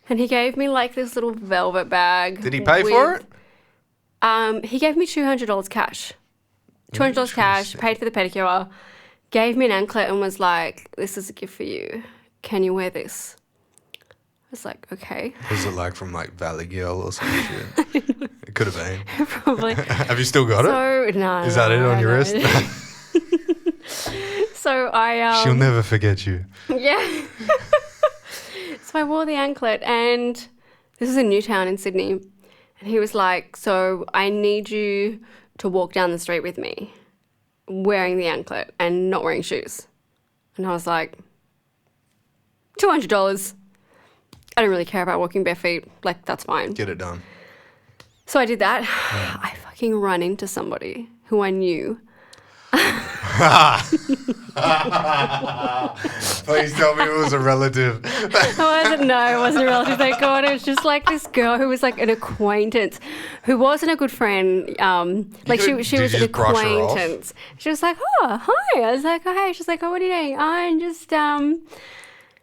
and he gave me like this little velvet bag. Did he pay for it? He gave me $200 cash. $200 cash, paid for the pedicure, gave me an anklet and was like, this is a gift for you. Can you wear this? I was like, okay. Was it like from like Valley Girl or some shit? It could have been. Probably. Have you still got it? No. Is that it on your wrist? So I... She'll never forget you. Yeah. So I wore the anklet, and this is in Newtown in Sydney. And he was like, so I need you to walk down the street with me wearing the anklet and not wearing shoes. And I was like, $200. I don't really care about walking bare feet. Like, that's fine. Get it done. So I did that. I fucking ran into somebody who I knew. Please tell me it was a relative. It wasn't a relative, thank God. It was just like this girl who was like an acquaintance, who wasn't a good friend. Like she was an acquaintance. She was like, oh, hi. I was like, oh, hey. She's like, oh, what are you doing? I'm just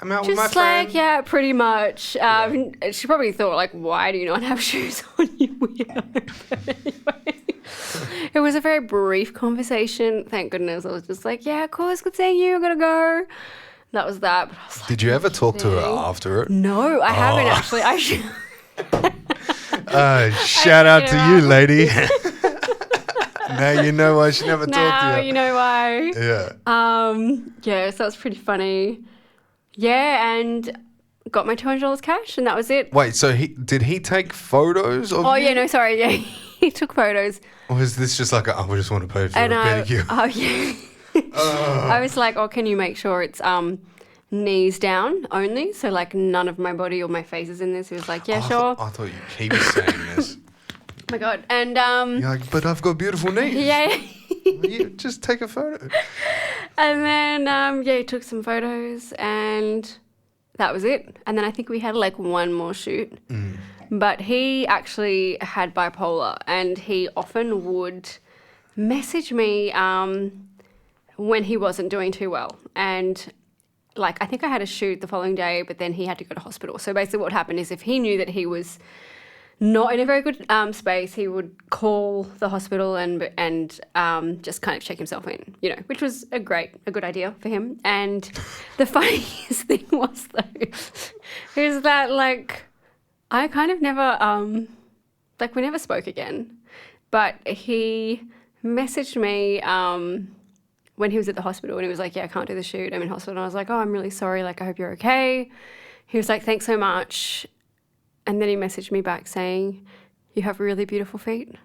I'm out with my just friend. like, yeah, pretty much. She probably thought, like, why do you not have shoes on, you weirdo? But anyway, it was a very brief conversation. Thank goodness. I was just like, yeah, of course, good seeing you. I gotta go. That was that. But I was like, did you ever talk to her after it? No, I haven't actually. I should. Shout out to you, lady. Now you know why she never talked to you. Now you know why. Yeah. Yeah, so that's pretty funny. Yeah, and got my $200 cash, and that was it. Wait, so did he take photos of you? Yeah, no, sorry. Yeah, he took photos. Or was this just like, we just want to pay for a pedicure? Oh, yeah. I was like, can you make sure it's knees down only? So, like, none of my body or my face is in this. He was like, yeah, sure. I thought he was saying this. Oh, my God. And you're like, but I've got beautiful knees. Yeah. You just take a photo. And then, he took some photos, and that was it. And then I think we had, like, one more shoot. But he actually had bipolar, and he often would message me when he wasn't doing too well. And, like, I think I had a shoot the following day, but then he had to go to hospital. So basically what happened is if he knew that he was not in a very good space, he would call the hospital and just kind of check himself in, which was a good idea for him. And the funniest thing was, though, is that, like, I kind of never, we never spoke again. But he messaged me when he was at the hospital and he was like, yeah, I can't do the shoot. I'm in hospital. And I was like, oh, I'm really sorry. Like, I hope you're okay. He was like, thanks so much. And then he messaged me back saying, you have really beautiful feet.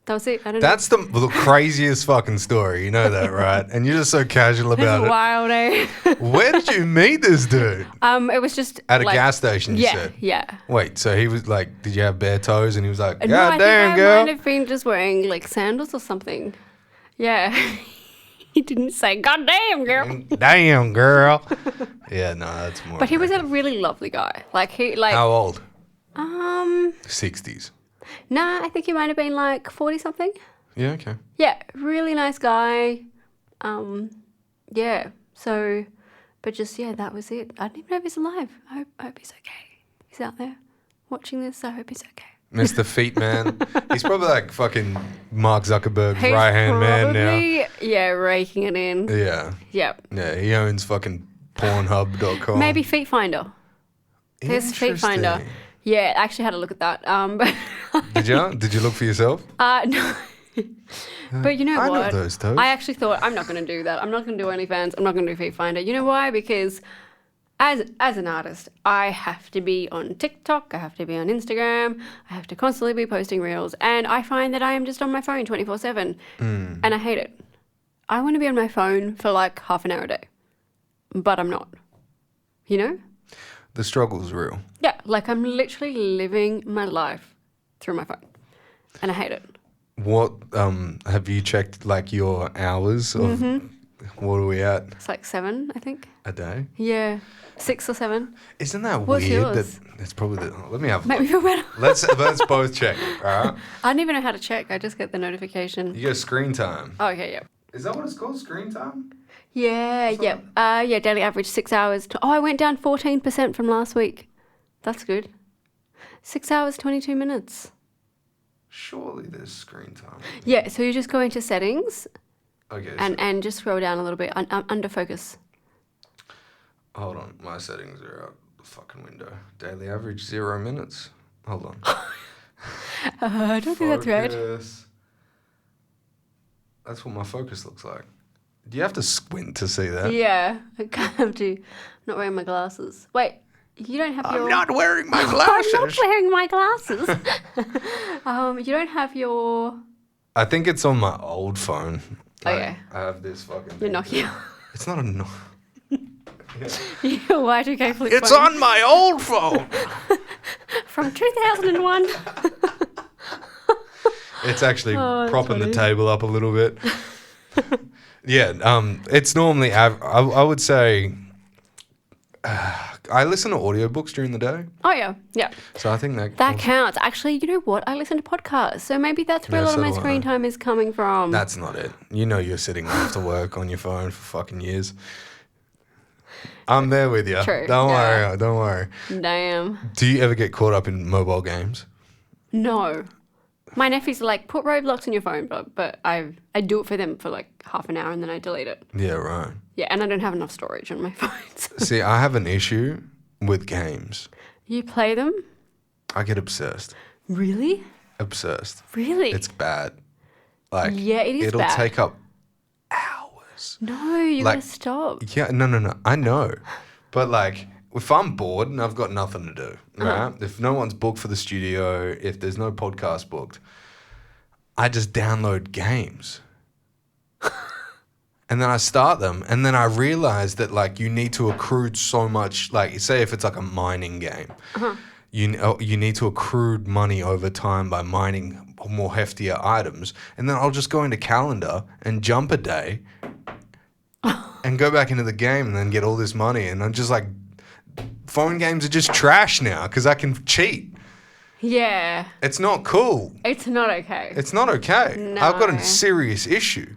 That was it. I don't know. That's the craziest fucking story. You know that, right? And you're just so casual about It's it. wild, eh? Where did you meet this dude? It was just At a gas station, you yeah, said? Yeah. Wait, so he was like, did you have bare toes? And he was like, God No, I damn, think girl. I might have been just wearing like sandals or something. Yeah. He didn't say, God damn, girl. Damn, girl. Yeah, no, that's more. But he was a American. really lovely guy. Like How old? 60s. Nah, I think he might have been like 40 something. Yeah, okay. Yeah, really nice guy. Yeah. So, but just that was it. I don't even know if he's alive. I hope he's okay. He's out there watching this. I hope he's okay. Mr. Feet Man. He's probably like fucking Mark Zuckerberg's right-hand man now. Yeah, raking it in. Yeah. Yep. Yeah, he owns fucking Pornhub.com. Maybe Feet Finder. There's Feet Finder. Interesting. Yeah, I actually had a look at that. But Did you? Did you look for yourself? no. But you know I know what? those toes. I actually thought, I'm not going to do that. I'm not going to do OnlyFans. I'm not going to do Feet Finder. You know why? Because as an artist, I have to be on TikTok. I have to be on Instagram. I have to constantly be posting reels. And I find that I am just on my phone 24/7. And I hate it. I want to be on my phone for like half an hour a day. But I'm not. You know? The struggle's real. Yeah, like I'm literally living my life through my phone. And I hate it. What have you checked like your hours of what are we at It's like 7, I think. a day? Yeah. 6 or 7. Isn't that What's weird? yours? That it's probably let me have a Make me look. feel better. Let's both check. All right. I don't even know how to check. I just get the notification. You go screen time. Oh, okay, yeah. Is that what it's called? Screen time? Yeah, yeah. Daily average 6 hours. I went down 14% from last week. That's good. 6 hours, 22 minutes. Surely there's screen time. Yeah, so you just go into settings Okay. and just scroll down a little bit under focus. Hold on. My settings are out the fucking window. Daily average 0 minutes. Hold on. I don't think that's right. Focus. That's what my focus looks like. Do you have to squint to see that? Yeah, I kind of do. I'm not wearing my glasses. Wait, you don't have your... I'm not wearing my glasses. I'm not wearing my glasses. You don't have your... I think it's on my old phone. Okay. I have this fucking... Your Nokia. It's not a no. Your Y2K flip It's phone. on my old phone. From 2001. It's actually Oh, that's propping the funny. table up a little bit. Yeah, it's normally... I would say... I listen to audiobooks during the day. Oh, yeah. Yeah. So I think that... That counts. Actually, you know what? I listen to podcasts. So maybe that's where Yeah, a lot of so my do I. screen time is coming from. That's not it. You know you're sitting after work on your phone for fucking years. I'm there with you. True, Don't yeah. worry. Don't worry. Damn. Do you ever get caught up in mobile games? No. My nephews are like, put roadblocks on your phone, but I do it for them for like half an hour and then I delete it. Yeah, right. Yeah, and I don't have enough storage on my phone. So. See, I have an issue with games. You play them? I get obsessed. Really? Obsessed. Really? It's bad. Like, Yeah, it is it'll bad. take up hours. No, you Like- gotta stop. Yeah, no. I know. But like, if I'm bored and I've got nothing to do, right? If no one's booked for the studio, if there's no podcast booked, I just download games. And then I start them, and then I realize that like you need to accrue so much. Like, say if it's like a mining game, you need to accrue money over time by mining more heftier items, and then I'll just go into calendar and jump a day, and go back into the game, and then get all this money, and I'm just like, phone games are just trash now because I can cheat. Yeah. It's not cool. It's not okay. It's not okay. I've got No. a serious issue.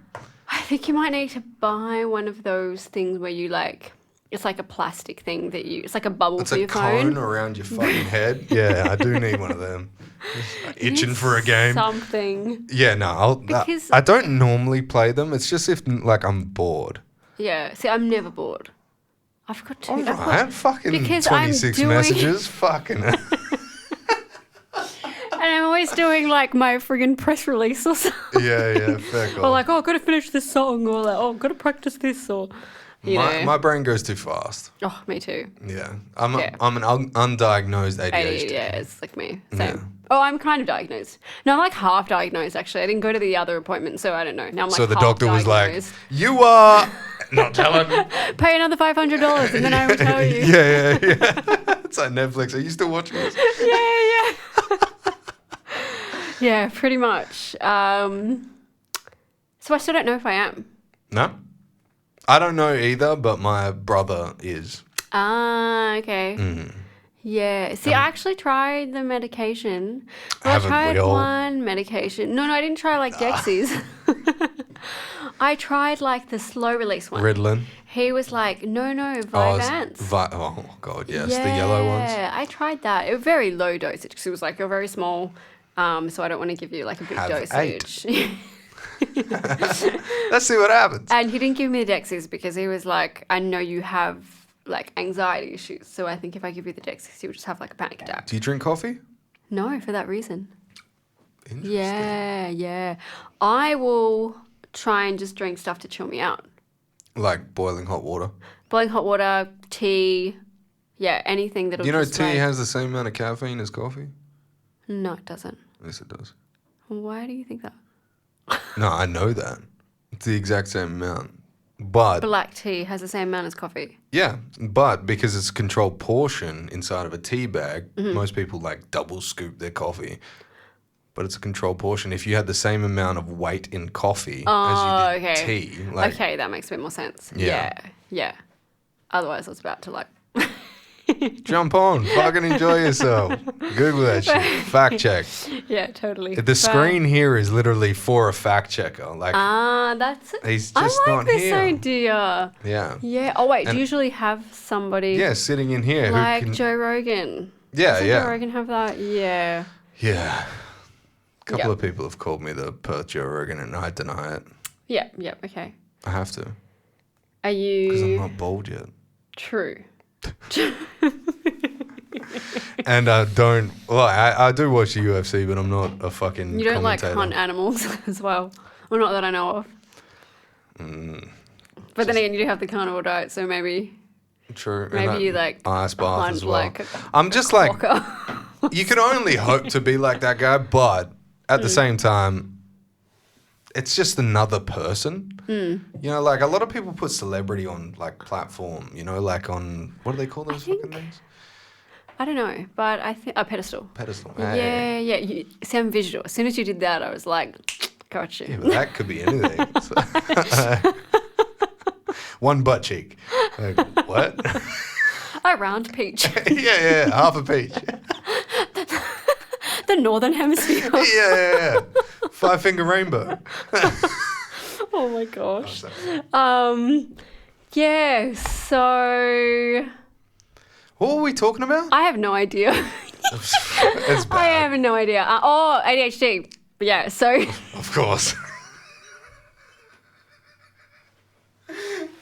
I think you might need to buy one of those things where you like, it's like a plastic thing that you, it's like a bubble It's for a your cone phone. around your fucking head. Yeah, I do need one of them. Itching for a game. Something. Yeah, no, Because- I don't normally play them. It's just if like I'm bored. Yeah. See, I'm never bored. I've got two. All I've got- right, fucking because I'm 26 doing- messages. Fucking. And I'm always always doing like my friggin' press release or something. Yeah, fair call. Or like, oh, I've got to finish this song, or like, oh, I've got to practice this, or you know. My brain goes too fast. Oh, me too. Yeah. I'm an undiagnosed ADHD. Yeah, it's like me. Same. Yeah. Oh, I'm kind of diagnosed. No, I'm like half diagnosed, actually. I didn't go to the other appointment, so I don't know. Now I'm like so the half doctor was like, diagnosed. you are... Not telling. Pay another $500 and then I will tell you. Yeah. It's like Netflix. Are you still watching this? Yeah. Yeah, pretty much. So I still don't know if I am. No? I don't know either, but my brother is. Ah, okay. Yeah. See, I actually tried the medication. Well, I tried one medication. No, I didn't try like Dexies. I tried like the slow release one. Ritalin. He was like, no, Vyvanse. Oh, God, yes. Yeah, the yellow ones. Yeah, I tried that. It was very low dosage because it was like, you're very small, so I don't want to give you like a big dosage. 8. Let's see what happens. And he didn't give me the Dexies because he was like, I know you have like anxiety issues, so I think if I give you the Dexies, you'll just have like a panic attack. Do you drink coffee? No, for that reason. Interesting. Yeah. I will try and just drink stuff to chill me out. Like boiling hot water? Boiling hot water, tea, anything that'll You know, just tea has the same amount of caffeine as coffee? No, it doesn't. Yes, it does. Why do you think that? No, I know that. It's the exact same amount. But black tea has the same amount as coffee. Yeah, but because it's a controlled portion inside of a tea bag, most people like double scoop their coffee. But it's a controlled portion. If you had the same amount of weight in coffee as you did tea. Like, okay, that makes a bit more sense. Yeah. Otherwise, I was about to like... Jump on. Fucking enjoy yourself. Google that shit. Fact check. Yeah, totally. The screen here is literally for a fact checker. Like, that's it. He's just I not like this here. idea. Yeah. Yeah. Oh, wait. Do you usually have somebody... Yeah, sitting in here. Like who can, Joe Rogan. Yeah, Doesn't Joe Rogan have that? Yeah. Yeah. A couple of people have called me the Perth Joe Rogan and I deny it. Yeah, okay. I have to. Are you... Because I'm not bald yet. True. And I don't... Well, I do watch the UFC, but I'm not a fucking You don't commentator. like hunt animals as well? Well, not that I know of. But then again, you do have the carnivore diet, so maybe... True. Maybe you like... Ice bath hunt as well. like I'm just like... You can only hope to be like that guy, but at the same time, it's just another person. You know, like a lot of people put celebrity on like platform, you know, like on, what do they call those fucking things? I don't know, but I think... A pedestal. Pedestal. Yeah. You sound visual. As soon as you did that, I was like, got you. Yeah, but that could be anything. One butt cheek. Like, what? A round peach. yeah, half a peach. The northern hemisphere. Yeah. 5-finger rainbow. Oh my gosh. Oh, yeah, so... What were we talking about? I have no idea. It's bad. I have no idea. ADHD. Yeah, so... Of course.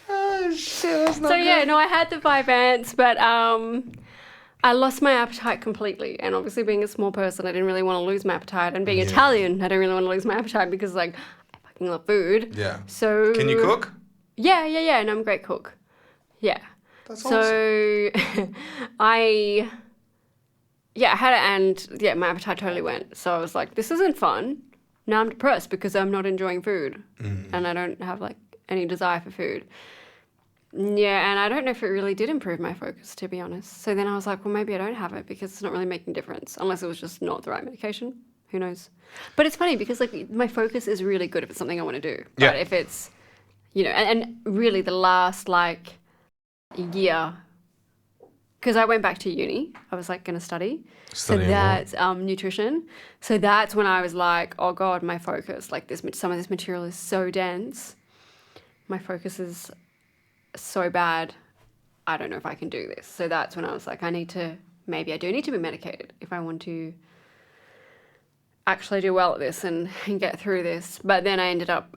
Oh, shit, that's not So, good. yeah, no, I had the 5 ants, but I lost my appetite completely. And obviously being a small person, I didn't really want to lose my appetite. And being Italian, I didn't really want to lose my appetite because, like, I fucking love food. Yeah. So... Can you cook? Yeah, and I'm a great cook. Yeah. That's so I had it and my appetite totally went. So I was like, this isn't fun. Now I'm depressed because I'm not enjoying food and I don't have like any desire for food. Yeah, and I don't know if it really did improve my focus, to be honest. So then I was like, well, maybe I don't have it because it's not really making a difference unless it was just not the right medication. Who knows? But it's funny because like my focus is really good if it's something I want to do. Yeah. But if it's, you know, and really the last like year, because I went back to uni, I was like going to study. Studying so that's nutrition. So that's when I was like, oh God, my focus, like some of this material is so dense. My focus is so bad. I don't know if I can do this. So that's when I was like, maybe I do need to be medicated if I want to actually do well at this and get through this. But then I ended up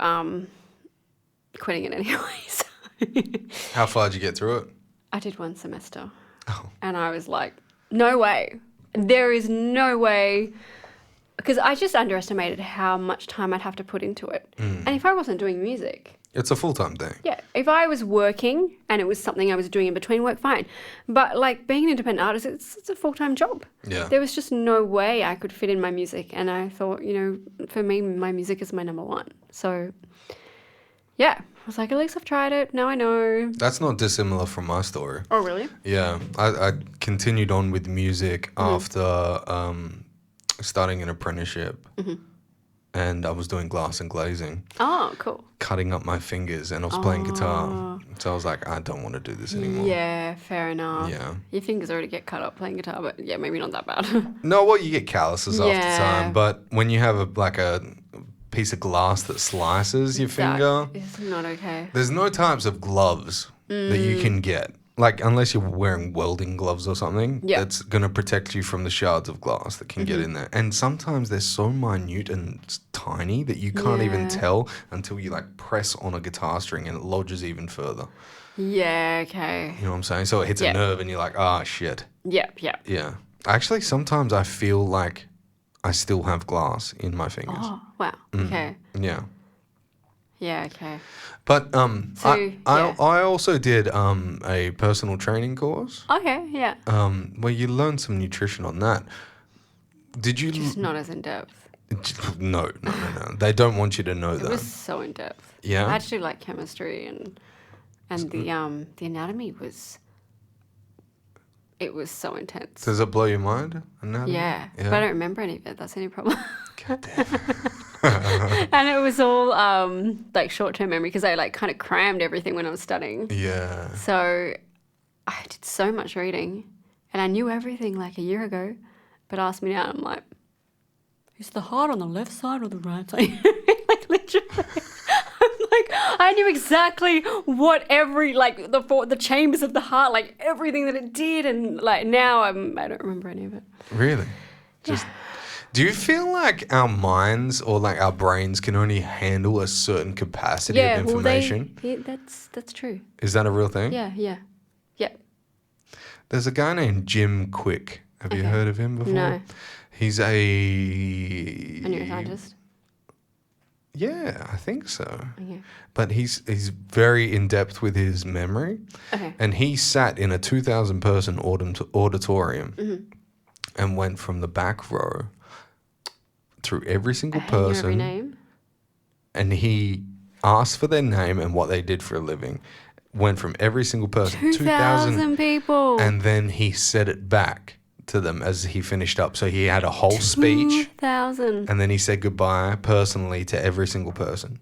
quitting it anyway. So How far did you get through it? I did 1 semester. Oh. And I was like, no way. There is no way because I just underestimated how much time I'd have to put into it. And if I wasn't doing music, It's a full-time thing. yeah, if I was working and it was something I was doing in between work, fine. But like being an independent artist, it's a full-time job. Yeah. There was just no way I could fit in my music. And I thought, for me, my music is my number one. So, yeah, I was like, at least I've tried it. Now I know. That's not dissimilar from my story. Oh, really? Yeah, I continued on with music after starting an apprenticeship. And I was doing glass and glazing. Oh, cool. Cutting up my fingers, and I was playing guitar. So I was like, I don't want to do this anymore. Yeah, fair enough. Yeah. Your fingers already get cut up playing guitar, but yeah, maybe not that bad. No, well, you get calluses after Yeah. time, but when you have a piece of glass that slices your finger, It's not okay. there's no types of gloves that you can get. Like, unless you're wearing welding gloves or something, Yeah. that's going to protect you from the shards of glass that can get in there. And sometimes they're so minute and tiny that you can't even Yeah. tell until you, like, press on a guitar string and it lodges even further. Yeah, okay. You know what I'm saying? So it hits Yeah. a nerve and you're like, ah, shit. Yep. Yeah. Actually, sometimes I feel like I still have glass in my fingers. Oh, wow. Okay. Yeah. Yeah, okay. But So, yeah. I also did a personal training course Okay, yeah. where you learn some nutrition on that. Did you? Just not as in depth. No. They don't want you to know It that. was so in depth. Yeah? I actually like chemistry and the anatomy was so intense. Does it blow your mind? Anatomy? Yeah. But I don't remember any of it. That's the only problem. God damn it. And it was all like short-term memory because I like kind of crammed everything when I was studying. Yeah. So I did so much reading and I knew everything like a year ago, but ask me now, I'm like, is the heart on the left side or the right side? Like literally, I'm like, I knew exactly what every, like the chambers of the heart, like everything that it did. And like now I don't remember any of it. Really? Just. Do you feel like our minds or like our brains can only handle a certain capacity of information? That's true. Is that a real thing? Yeah. There's a guy named Jim Quick. Have you heard of him before? No. He's a neuroscientist. Yeah, I think so. Okay. But he's very in depth with his memory. Okay. And he sat in a 2,000 person auditorium and went from the back row through every single I knew person. every name. And he asked for their name and what they did for a living. Went from every single person. 2,000 people. And then he said it back to them as he finished up. So he had a whole speech. 2,000. And then he said goodbye personally to every single person.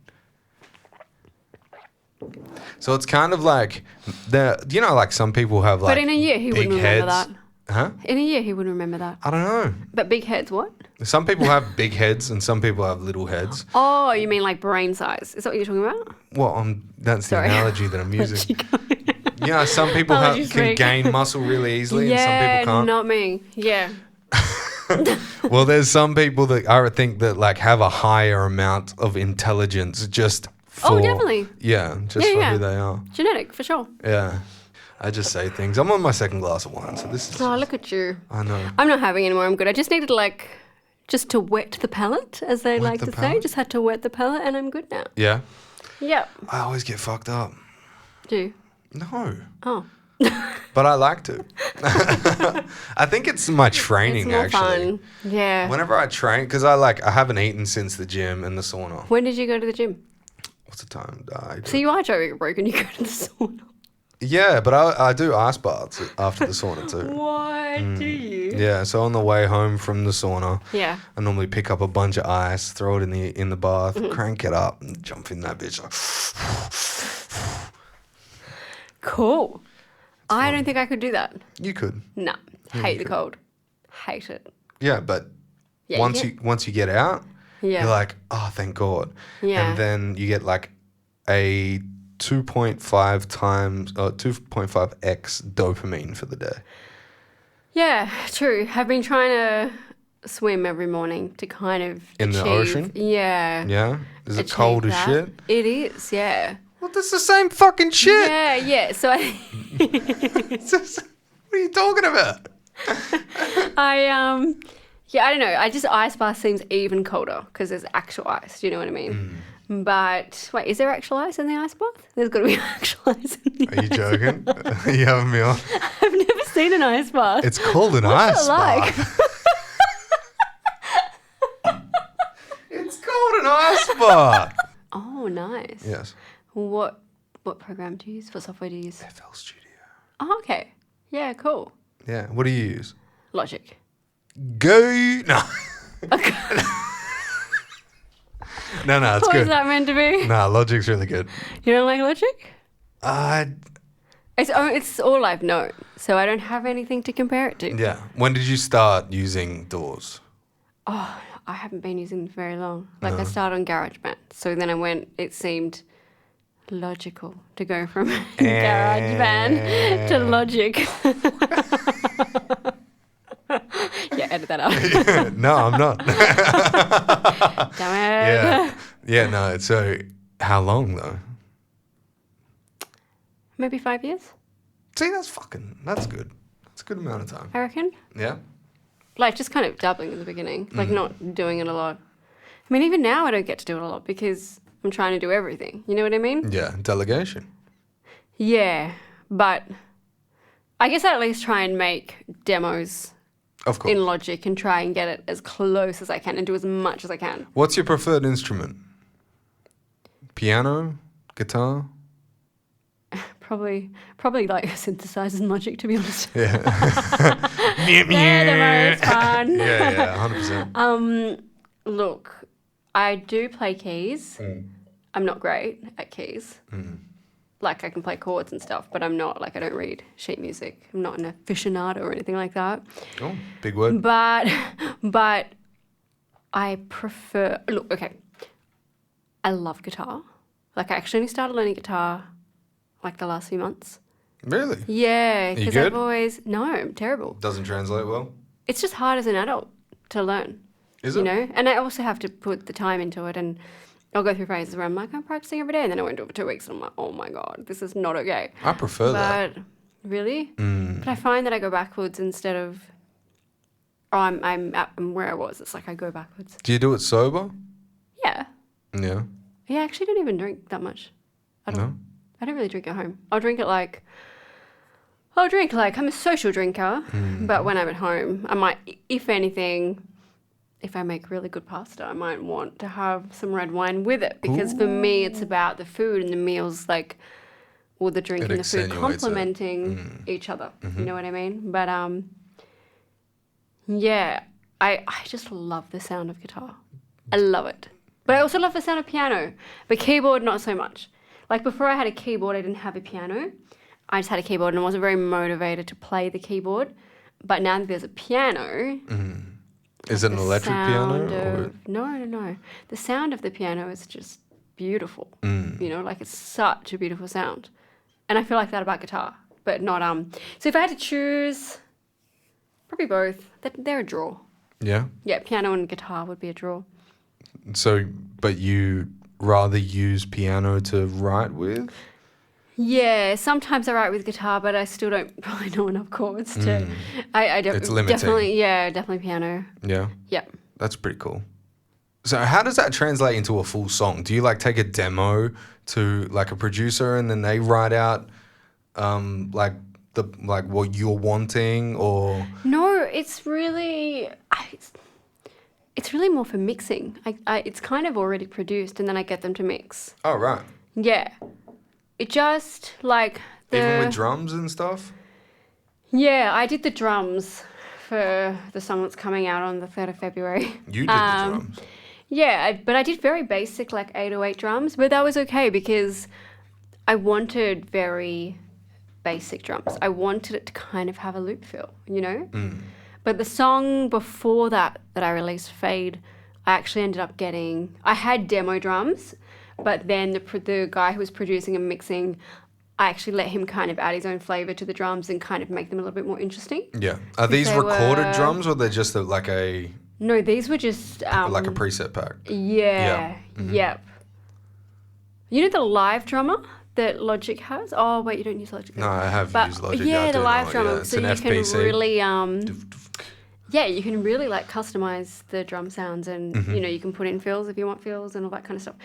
So it's kind of like, like some people have like But in a year, he big wouldn't remember heads. that. Huh? In a year, he wouldn't remember that. I don't know. But big heads, what? Some people have big heads and some people have little heads. Oh, you mean like brain size? Is that what you're talking about? Well, that's Sorry. the analogy that I'm using. Let you go. Yeah, some people Apologies, can Rick. gain muscle really easily and some Yeah, people can't. not me. Yeah. Well, there's some people that I think that like have a higher amount of intelligence just for... Oh, definitely. Yeah, just for who they are. Genetic, for sure. Yeah. I just say things. I'm on my second glass of wine, so this is... Oh, look at you. I know. I'm not having any more. I'm good. I just needed just to wet the palate, as they like the to say. palate? Just had to wet the palate and I'm good now. Yeah? Yep. I always get fucked up. Do you? No. Oh. But I like to. I think it's my training, It's more actually. fun. Yeah. Whenever I train, because I haven't eaten since the gym and the sauna. When did you go to the gym? What's the time? So you are Joey broken. You go to the sauna. Yeah, but I do ice baths after the sauna too. Why do you? Yeah, so on the way home from the sauna, Yeah. I normally pick up a bunch of ice, throw it in the bath, crank it up, and jump in that bitch. Cool. I don't think I could do that. You could. No. Hate the cold. Hate it. Yeah, but Yeah, once you get out, Yeah. you're like, oh, thank God. Yeah. And then you get like a 2.5x dopamine for the day. Yeah, true. I've been trying to swim every morning to kind of In the achieve- ocean? Yeah. Yeah? Is it achieve cold as that. shit? It is, yeah. Well, that's the same fucking shit. Yeah. So What are you talking about? I Yeah, I don't know. Ice bath seems even colder because there's actual ice. Do you know what I mean? But wait, is there actual ice in the ice bath? There's got to be actual ice in the Are you joking? Are you having me on? I've never seen an ice bath. It's called an ice bath. It's called an ice bath. Oh, nice. Yes. What program do you use? What software do you use? FL Studio. Oh, okay. Yeah, cool. Yeah. What do you use? Logic. Go. No. No, it's What good. was that meant to be? Nah, Logic's really good. You don't like Logic? It's all I've known, so I don't have anything to compare it to. Yeah. When did you start using DAWs? Oh, I haven't been using it very long. Like I started on GarageBand, so then it seemed logical to go from GarageBand to Logic. Yeah, edit that out. No, I'm not. Damn it. Yeah, no. So how long though? Maybe 5 years, See, that's good. That's a good amount of time. I reckon. Yeah. Like just kind of dabbling in the beginning, like not doing it a lot. I mean, even now I don't get to do it a lot because I'm trying to do everything. You know what I mean? Yeah, delegation. Yeah, but I guess I at least try and make demos Of course. in Logic and try and get it as close as I can and do as much as I can. What's your preferred instrument? Piano? Guitar? Probably like synthesizers and Logic, to be honest. Yeah. They're the most fun. Yeah, 100%. Look, I do play keys. I'm not great at keys. Like I can play chords and stuff, but I'm not like I don't read sheet music. I'm not an aficionado or anything like that. Oh, big word. But I prefer. Look, okay. I love guitar. Like I actually only started learning guitar like the last few months. Really? Yeah, because good? No, I'm terrible. Doesn't translate well? It's just hard as an adult to learn. Is You it? know, and I also have to put the time into it, and I'll go through phases where I'm like, I'm practicing every day, and then I won't do it for 2 weeks, and I'm like, oh my God, this is not okay. I prefer that. But really? But I find that I go backwards instead of, I'm where I was. It's like I go backwards. Do you do it sober? Yeah. Yeah. Yeah, I actually don't even drink that much at all. No? I don't really drink at home. I'll drink I'm a social drinker, but when I'm at home, I might, if anything, if I make really good pasta, I might want to have some red wine with it because for me, it's about the food and the meals, like, or the drink It and the food accentuates it. complementing each other. You know what I mean? But yeah, I just love the sound of guitar. I love it. But I also love the sound of piano. But keyboard, not so much. Like before I had a keyboard, I didn't have a piano. I just had a keyboard and I wasn't very motivated to play the keyboard. But now that there's a piano... Is it an electric piano? No. The sound of the piano is just beautiful. You know, like it's such a beautiful sound. And I feel like that about guitar, but not... So if I had to choose, probably both. They're a draw. Yeah. Yeah, piano and guitar would be a draw. So, but you rather use piano to write with? Yeah, sometimes I write with guitar, but I still don't probably know enough chords to. I don't. It's limiting. Definitely piano. Yeah. Yeah. That's pretty cool. So how does that translate into a full song? Do you like take a demo to like a producer and then they write out like what you're wanting or? No, it's really it's really more for mixing. It's kind of already produced and then I get them to mix. Oh right. Yeah. It just like Even with drums and stuff? Yeah, I did the drums for the song that's coming out on the 3rd of February. You did the drums? Yeah, but I did very basic, like 808 drums, but that was okay because I wanted very basic drums. I wanted it to kind of have a loop feel, you know? But the song before that I released, Fade, I actually ended up getting... I had demo drums, but then the guy who was producing and mixing, I actually let him kind of add his own flavour to the drums and kind of make them a little bit more interesting. Yeah. Are these recorded drums or they're just like a... No, these were just... like a preset pack? Yeah. Yep. You know the live drummer that Logic has? Oh, wait, you don't use Logic. No, I have used Logic. Yeah, the live drummer. Yeah, it's so an you FPC. can really... Yeah, you can really like customize the drum sounds and, Mm-hmm. you know, you can put in fills if you want fills and all that kind of stuff.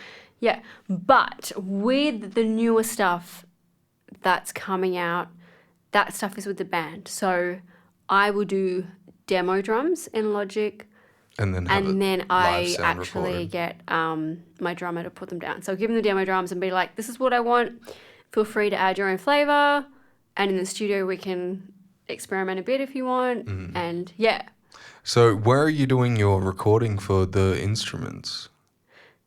Yeah, but with the newer stuff that's coming out, that stuff is with the band. So I will do demo drums in Logic, And then have and then live I sound actually recorded. get my drummer to put them down. So I'll give them the demo drums and be like, this is what I want. Feel free to add your own flavor. And in the studio, we can experiment a bit if you want. Mm-hmm. And yeah. So where are you doing your recording for the instruments?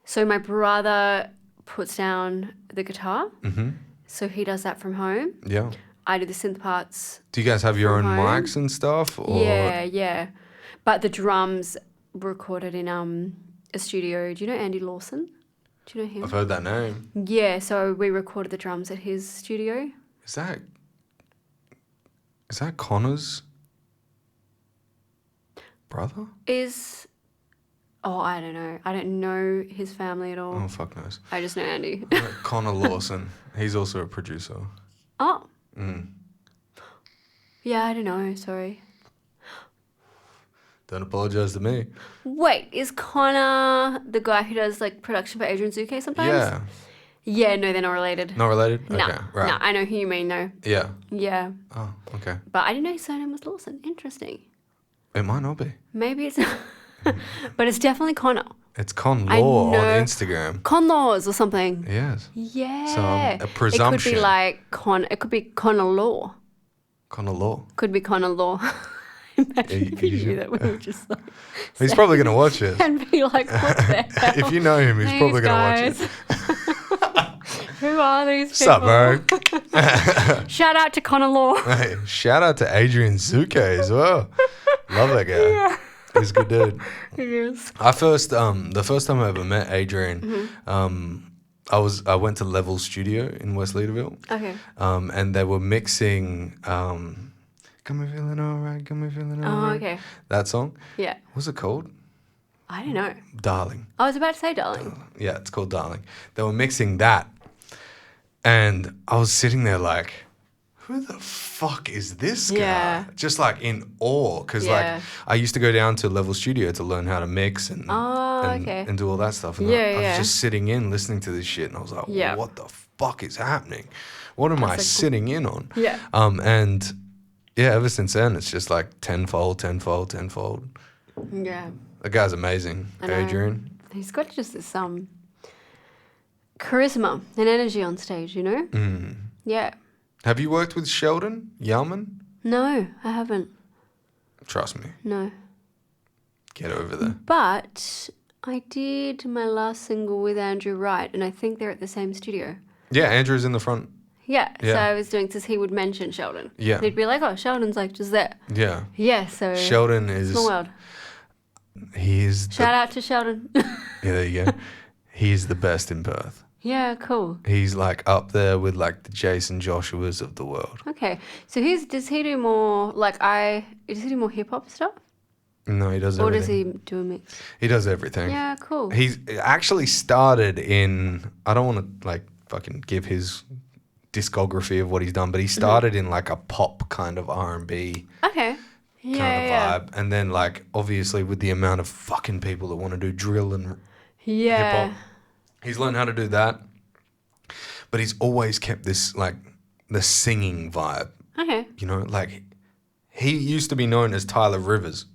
So my brother puts down the guitar. Mm-hmm. So he does that from home. Yeah. I do the synth parts. Do you guys have your own From home? mics and stuff? Or? Yeah. But the drums were recorded in a studio. Do you know Andy Lawson? Do you know him? I've heard that name. Yeah, so we recorded the drums at his studio. Is that Connor's brother? I don't know. I don't know his family at all. Oh, fuck knows. I just know Andy. Connor Lawson. He's also a producer. Oh. Mm. Yeah, I don't know. Sorry. Don't apologize to me. Wait, is Connor the guy who does like production for Adrian Zuke sometimes? Yeah. Yeah, no, they're not related. Not related? No, Okay, right. no, I know who you mean though. Yeah. Yeah. Oh, okay. But I didn't know his surname was Lawson. Interesting. It might not be. Maybe it's but it's definitely Connor. It's Con I Law on know. Instagram. Conlaws or something. Yes. Yeah. So, a presumption. It could be like it could be Connor Law. Connor Law. Could be Connor Law. Imagine Yeah, if you you knew should- that we were just like He's probably going to watch it. and be like, what the hell? If you know him, he's These probably going to guys. watch it. Who are these people? Sup, bro? Shout out to Connor Law. Hey, shout out to Adrian Zuke as well. Love that guy. Yeah. He's a good dude. Yes. The first time I ever met Adrian, Mm-hmm. I went to Level Studio in West Leaderville. Okay. And they were mixing Got Me Feeling Alright, Got Me Feeling Oh, Alright. okay. That song. Yeah. What's it called? I don't know. Darling. I was about to say, darling. Yeah, it's called Darling. They were mixing that. And I was sitting there like, who the fuck is this guy? Yeah. Just like in awe. Because Yeah. like I used to go down to Level Studio to learn how to mix and, Okay. and do all that stuff. And Yeah, I was yeah. just sitting in listening to this shit. And I was like, Yeah. what the fuck is happening? What am I like- sitting in on? Yeah. And yeah, ever since then, it's just like tenfold. Yeah. The guy's amazing, I know. Adrian. He's got just this charisma and energy on stage, you know? Mm. Yeah. Have you worked with Sheldon Yalman? No, I haven't. Trust me, No. get over there. But I did my last single with Andrew Wright, and I think they're at the same studio. Yeah, Andrew's in the front. Yeah, so Yeah. I was doing, because he would mention Sheldon. Yeah. He'd be like, oh, Sheldon's like just there. Yeah, Yeah, so. Sheldon is. Small world. He is. Shout out to Sheldon. Yeah, there you go. He's the best in Perth. Yeah, cool. He's like up there with like the Jason Joshuas of the world. Okay, so does he do more, does he do more hip hop stuff? No, he does Or everything. does he do a mix? He does everything. Yeah, cool. He's actually started in. I don't want to like fucking give his discography of what he's done, but he started in like a pop kind of R&B Okay. kind Yeah, of yeah. vibe, and then like obviously with the amount of fucking people that want to do drill and Yeah. hip hop, he's learned how to do that. But he's always kept this like the singing vibe, Okay. you know, like he used to be known as Tyler Rivers.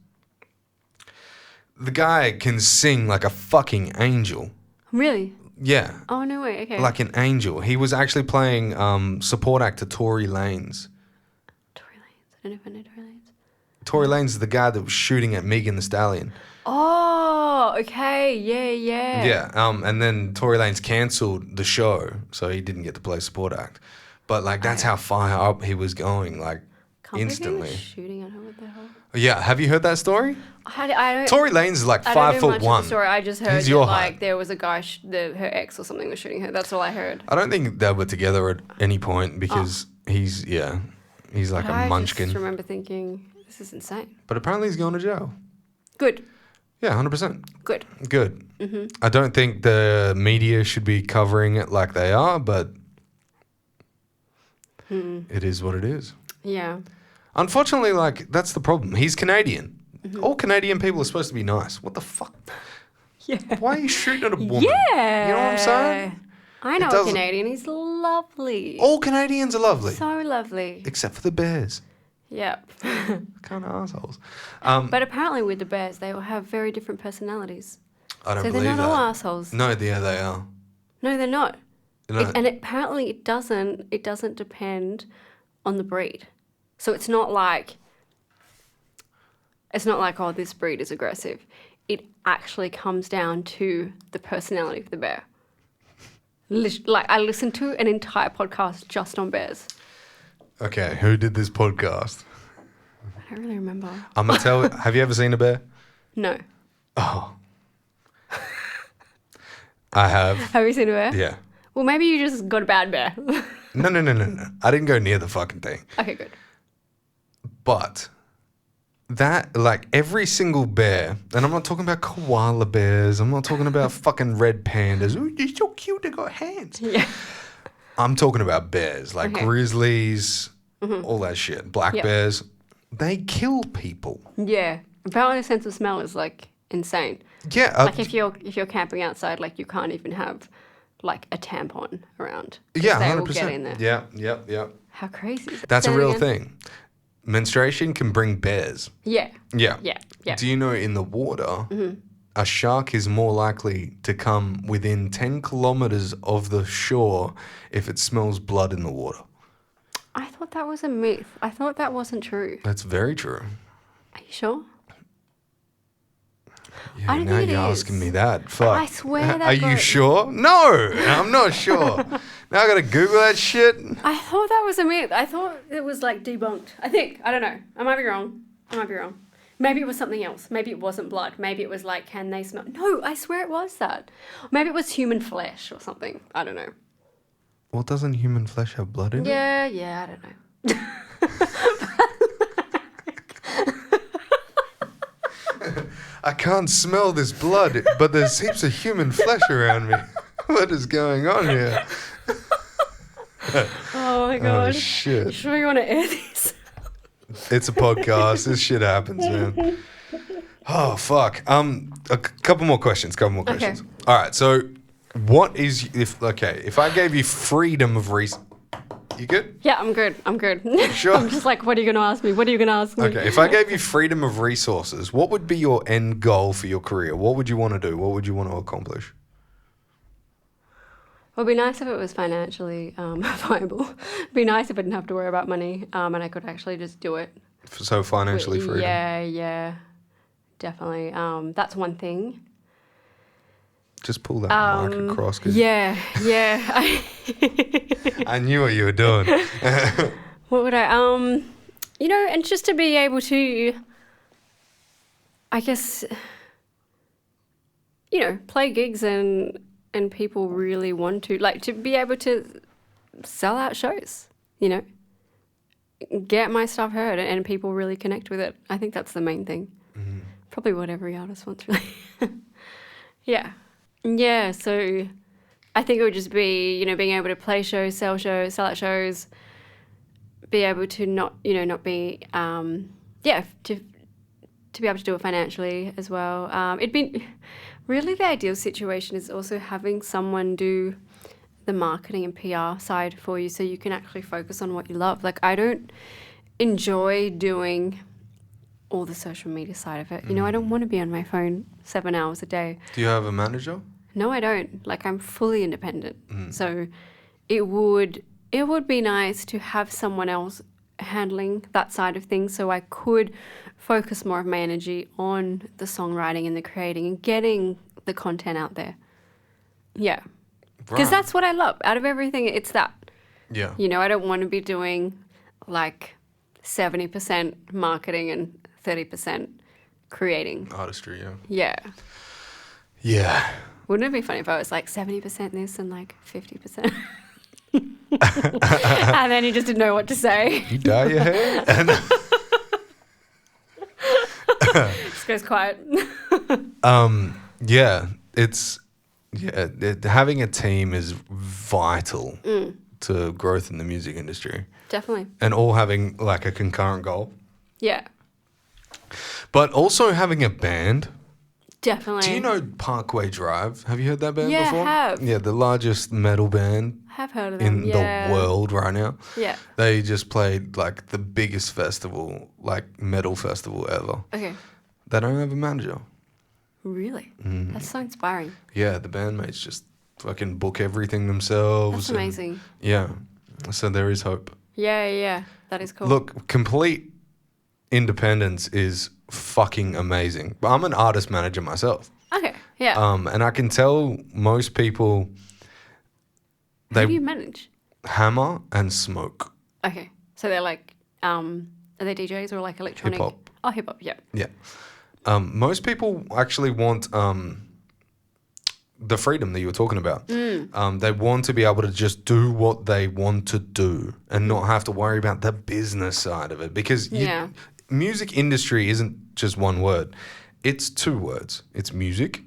The guy can sing like a fucking angel. Really? Yeah, Oh, no way. Okay. like an angel. He was actually playing support act to Tory Lanez. Tory Lanez. I don't know if I know Tory Lanez. Tory Lanez is the guy that was shooting at Megan Thee Stallion. Oh, okay. Yeah, yeah. Yeah, and then Tory Lanez cancelled the show, so he didn't get to play support act. But like that's how far up he was going, like Can't believe he instantly. was shooting at her with the hell. Yeah, have you heard that story? I don't. Tory Lanez is like I don't know 5'1". much of the story. I just heard He's that, your like height. there was a guy, her ex or something was shooting her. That's all I heard. I don't think they were together at any point because he's like I a munchkin. just remember thinking, this is insane. But apparently he's going to jail. Good. Yeah, 100%. Good. Good. Mm-hmm. I don't think the media should be covering it like they are, but it is what it is. Yeah. Unfortunately, like that's the problem. He's Canadian. All Canadian people are supposed to be nice. What the fuck? Yeah. Why are you shooting at a woman? Yeah. You know what I'm saying? I know a Canadian. He's lovely. All Canadians are lovely. So lovely. Except for the bears. Yep. Kind of assholes. But apparently with the bears, they all have very different personalities. I don't so believe they're not that. all assholes. No, they are. No, they're not. No. And apparently it doesn't depend on the breed. So it's not like, oh, this breed is aggressive. It actually comes down to the personality of the bear. Like, I listened to an entire podcast just on bears. Okay, who did this podcast? I don't really remember. I'm going to tell you, have you ever seen a bear? No. Oh. I have. Have you seen a bear? Yeah. Well, maybe you just got a bad bear. No. I didn't go near the fucking thing. Okay, good. But that, like, every single bear, and I'm not talking about koala bears, I'm not talking about fucking red pandas. Ooh, you're so cute, they got hands. Yeah. I'm talking about bears, like grizzlies, all that shit. Black bears, they kill people. Yeah. Apparently the sense of smell is, like, insane. Yeah. Like, if you're camping outside, like, you can't even have, like, a tampon around. Yeah, 100%. They will get in there. Yeah. How crazy is that? That's Say a that real again? thing. Menstruation can bring bears. Yeah. Yeah. Yeah. Do you know in the water, a shark is more likely to come within 10 kilometers of the shore if it smells blood in the water? I thought that was a myth. I thought that wasn't true. That's very true. Are you sure? Yeah, I don't now think it you're is. asking me that. Fuck. I swear that Are you got- sure? No, I'm not sure. Now I gotta Google that shit. I thought that was a myth. I thought it was like debunked. I think. I don't know. I might be wrong. Maybe it was something else. Maybe it wasn't blood. Maybe it was like, can they smell? No, I swear it was that. Maybe it was human flesh or something. I don't know. Well, doesn't human flesh have blood in it? Yeah, I don't know. I can't smell this blood, but there's heaps of human flesh around me. What is going on here? Oh my god. Oh, shit. You sure you want to air this? It's a podcast. This shit happens, man. Oh, fuck. A couple more questions. Okay. All right. So, what is if I gave you freedom of reason? You good? Yeah, I'm good. Sure. I'm just like, what are you going to ask me? Okay. If I gave you freedom of resources, what would be your end goal for your career? What would you want to do? What would you want to accomplish? Well, it'd be nice if it was financially viable. It'd be nice if I didn't have to worry about money and I could actually just do it. So financially freedom. Yeah, definitely. That's one thing. Just pull that mic across. Yeah. I knew what you were doing. What would I, and just to be able to, I guess, play gigs and people really want to, like, to be able to sell out shows, get my stuff heard and people really connect with it. I think that's the main thing. Mm-hmm. Probably what every artist wants, really. Yeah, so I think it would just be, being able to play shows, sell out shows, be able to not be, to be able to do it financially as well. It'd be really the ideal situation is also having someone do the marketing and PR side for you so you can actually focus on what you love. Like, I don't enjoy doing all the social media side of it. I don't want to be on my phone 7 hours a day. Do you have a manager? No, I don't. Like, I'm fully independent. So it would be nice to have someone else handling that side of things so I could focus more of my energy on the songwriting and the creating and getting the content out there. Yeah. Because that's what I love. Out of everything, it's that. Yeah. I don't want to be doing like 70% marketing and 30% creating. Artistry, yeah. Yeah. Yeah. Wouldn't it be funny if I was like 70% this and like 50%? And then you just didn't know what to say. You dye your hair? Just goes quiet. Having a team is vital to growth in the music industry. Definitely. And all having like a concurrent goal. Yeah. But also having a band. Definitely. Do you know Parkway Drive? Have you heard that band before? Yeah, I have. Yeah, the largest metal band I have heard of them. in the world right now. Yeah. They just played like the biggest festival, like metal festival ever. Okay. They don't have a manager. Really? Mm. That's so inspiring. Yeah, the bandmates just fucking book everything themselves. That's amazing. Yeah. So there is hope. Yeah. That is cool. Look, complete independence is fucking amazing. But I'm an artist manager myself. Okay. Yeah. And I can tell most people Who do you manage? hammer and smoke. Okay. So they're like, are they DJs or like electronic? Hip hop. Oh, hip hop. Yeah. Yeah. Most people actually want the freedom that you were talking about. They want to be able to just do what they want to do and not have to worry about the business side of it. Because music industry isn't just one word. It's two words. It's music,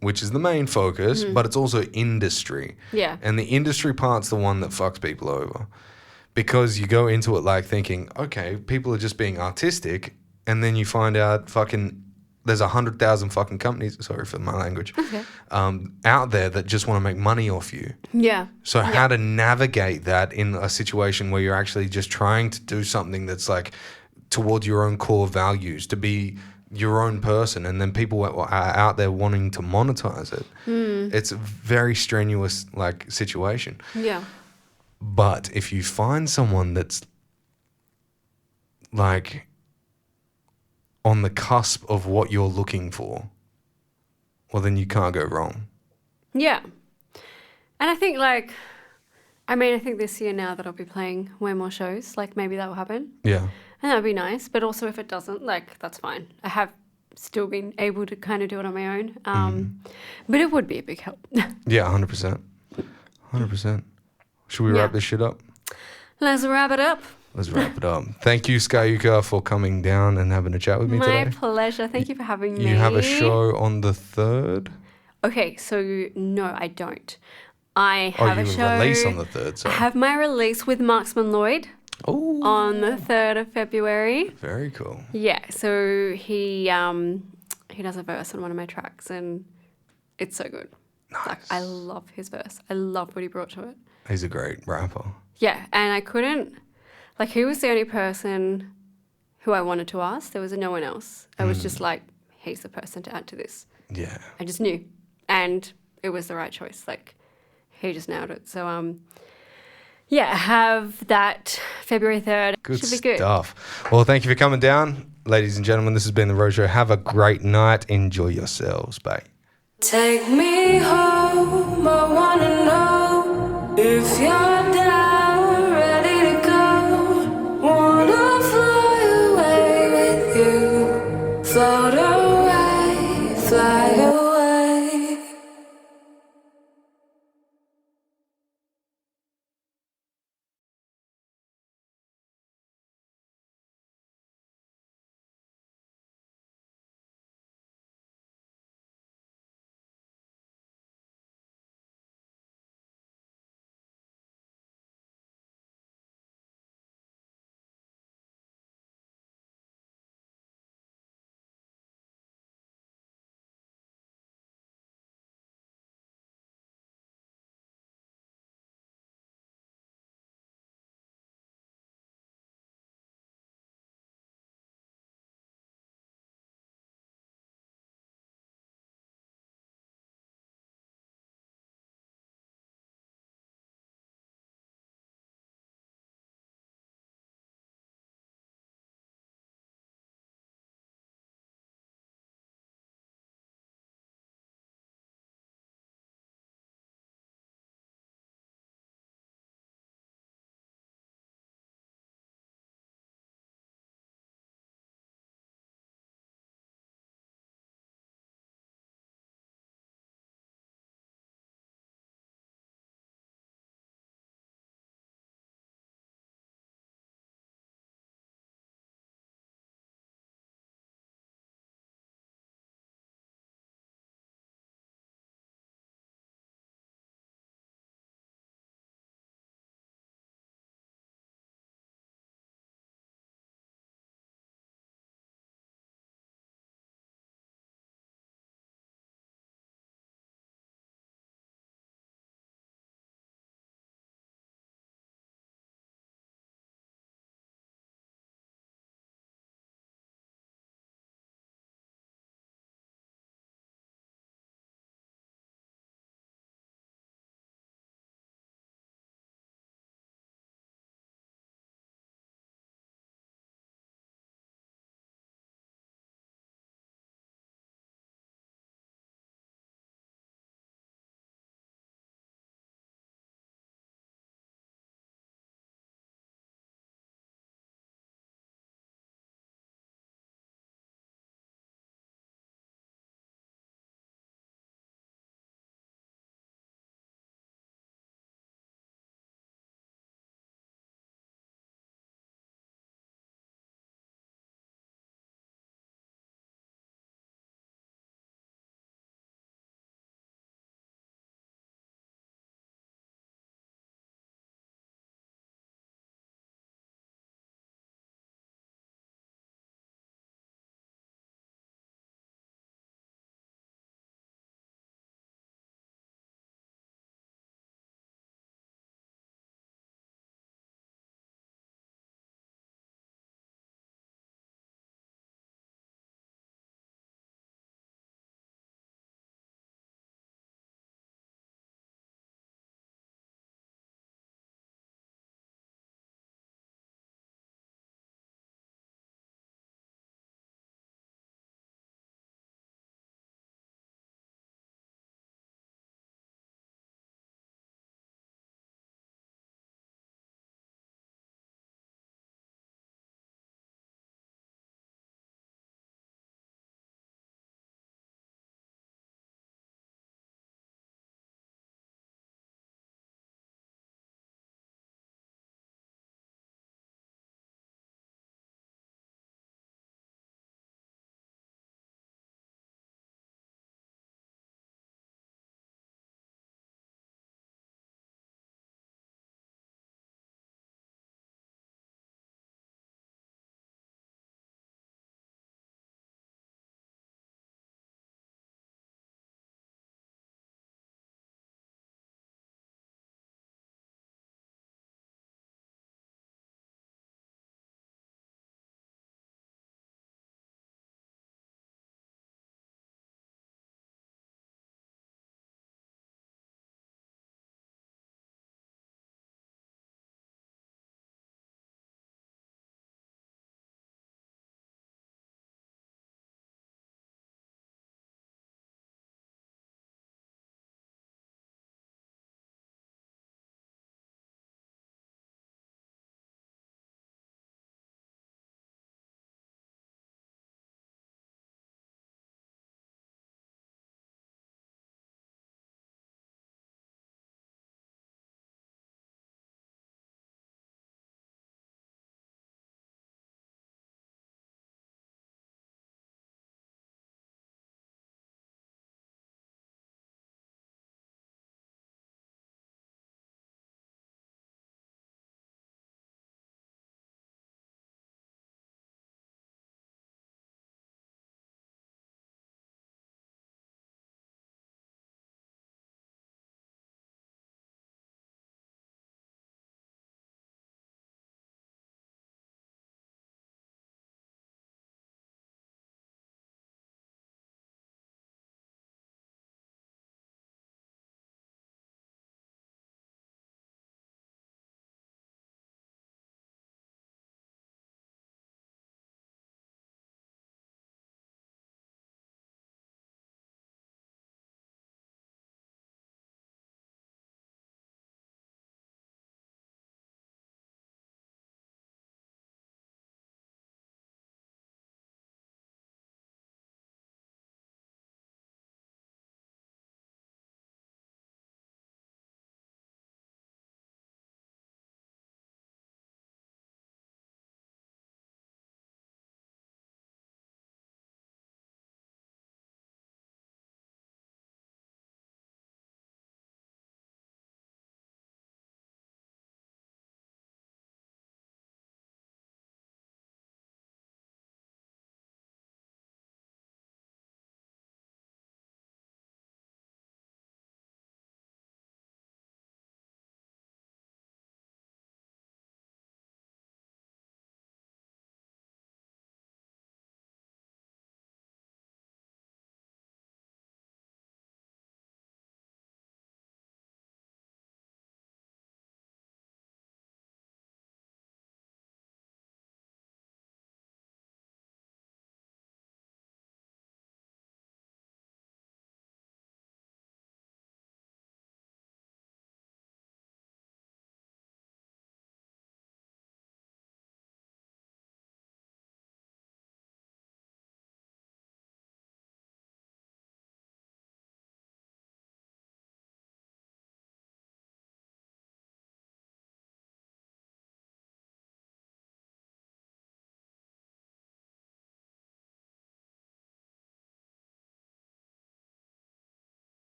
which is the main focus, but it's also industry. Yeah. And the industry part's the one that fucks people over. Because you go into it like thinking, okay, people are just being artistic, and then you find out fucking there's 100,000 fucking companies, sorry for my language, out there that just want to make money off you. Yeah. So how to navigate that in a situation where you're actually just trying to do something that's like towards your own core values, to be your own person, and then people are out there wanting to monetize it. It's a very strenuous like situation. Yeah. But if you find someone that's like on the cusp of what you're looking for, well, then you can't go wrong. Yeah. And I think I think this year now that I'll be playing way more shows, like maybe that will happen. Yeah. And that would be nice. But also if it doesn't, like that's fine. I have still been able to kind of do it on my own. But it would be a big help. Yeah, 100%. 100%. Should we wrap this shit up? Let's wrap it up. Let's wrap it up. Thank you, Skyuka, for coming down and having a chat with me today. My pleasure. Thank you for having me. You have a show on the 3rd? Okay, so no, I don't. I have a show. Release on the 3rd, sorry. I have my release with Marksman Lloyd on the 3rd of February. Very cool. Yeah, so he does a verse on one of my tracks and it's so good. Nice. Like, I love his verse. I love what he brought to it. He's a great rapper. Yeah, and I couldn't, like he was the only person who I wanted to ask. There was no one else. I was just like, he's the person to add to this. Yeah. I just knew. And it was the right choice. Like, he just nailed it. So, have that February 3rd. Good Should be good. stuff. Well, thank you for coming down. Ladies and gentlemen, this has been The Roadshow. Have a great night. Enjoy yourselves. Bye. Take me home, I wanna know if you're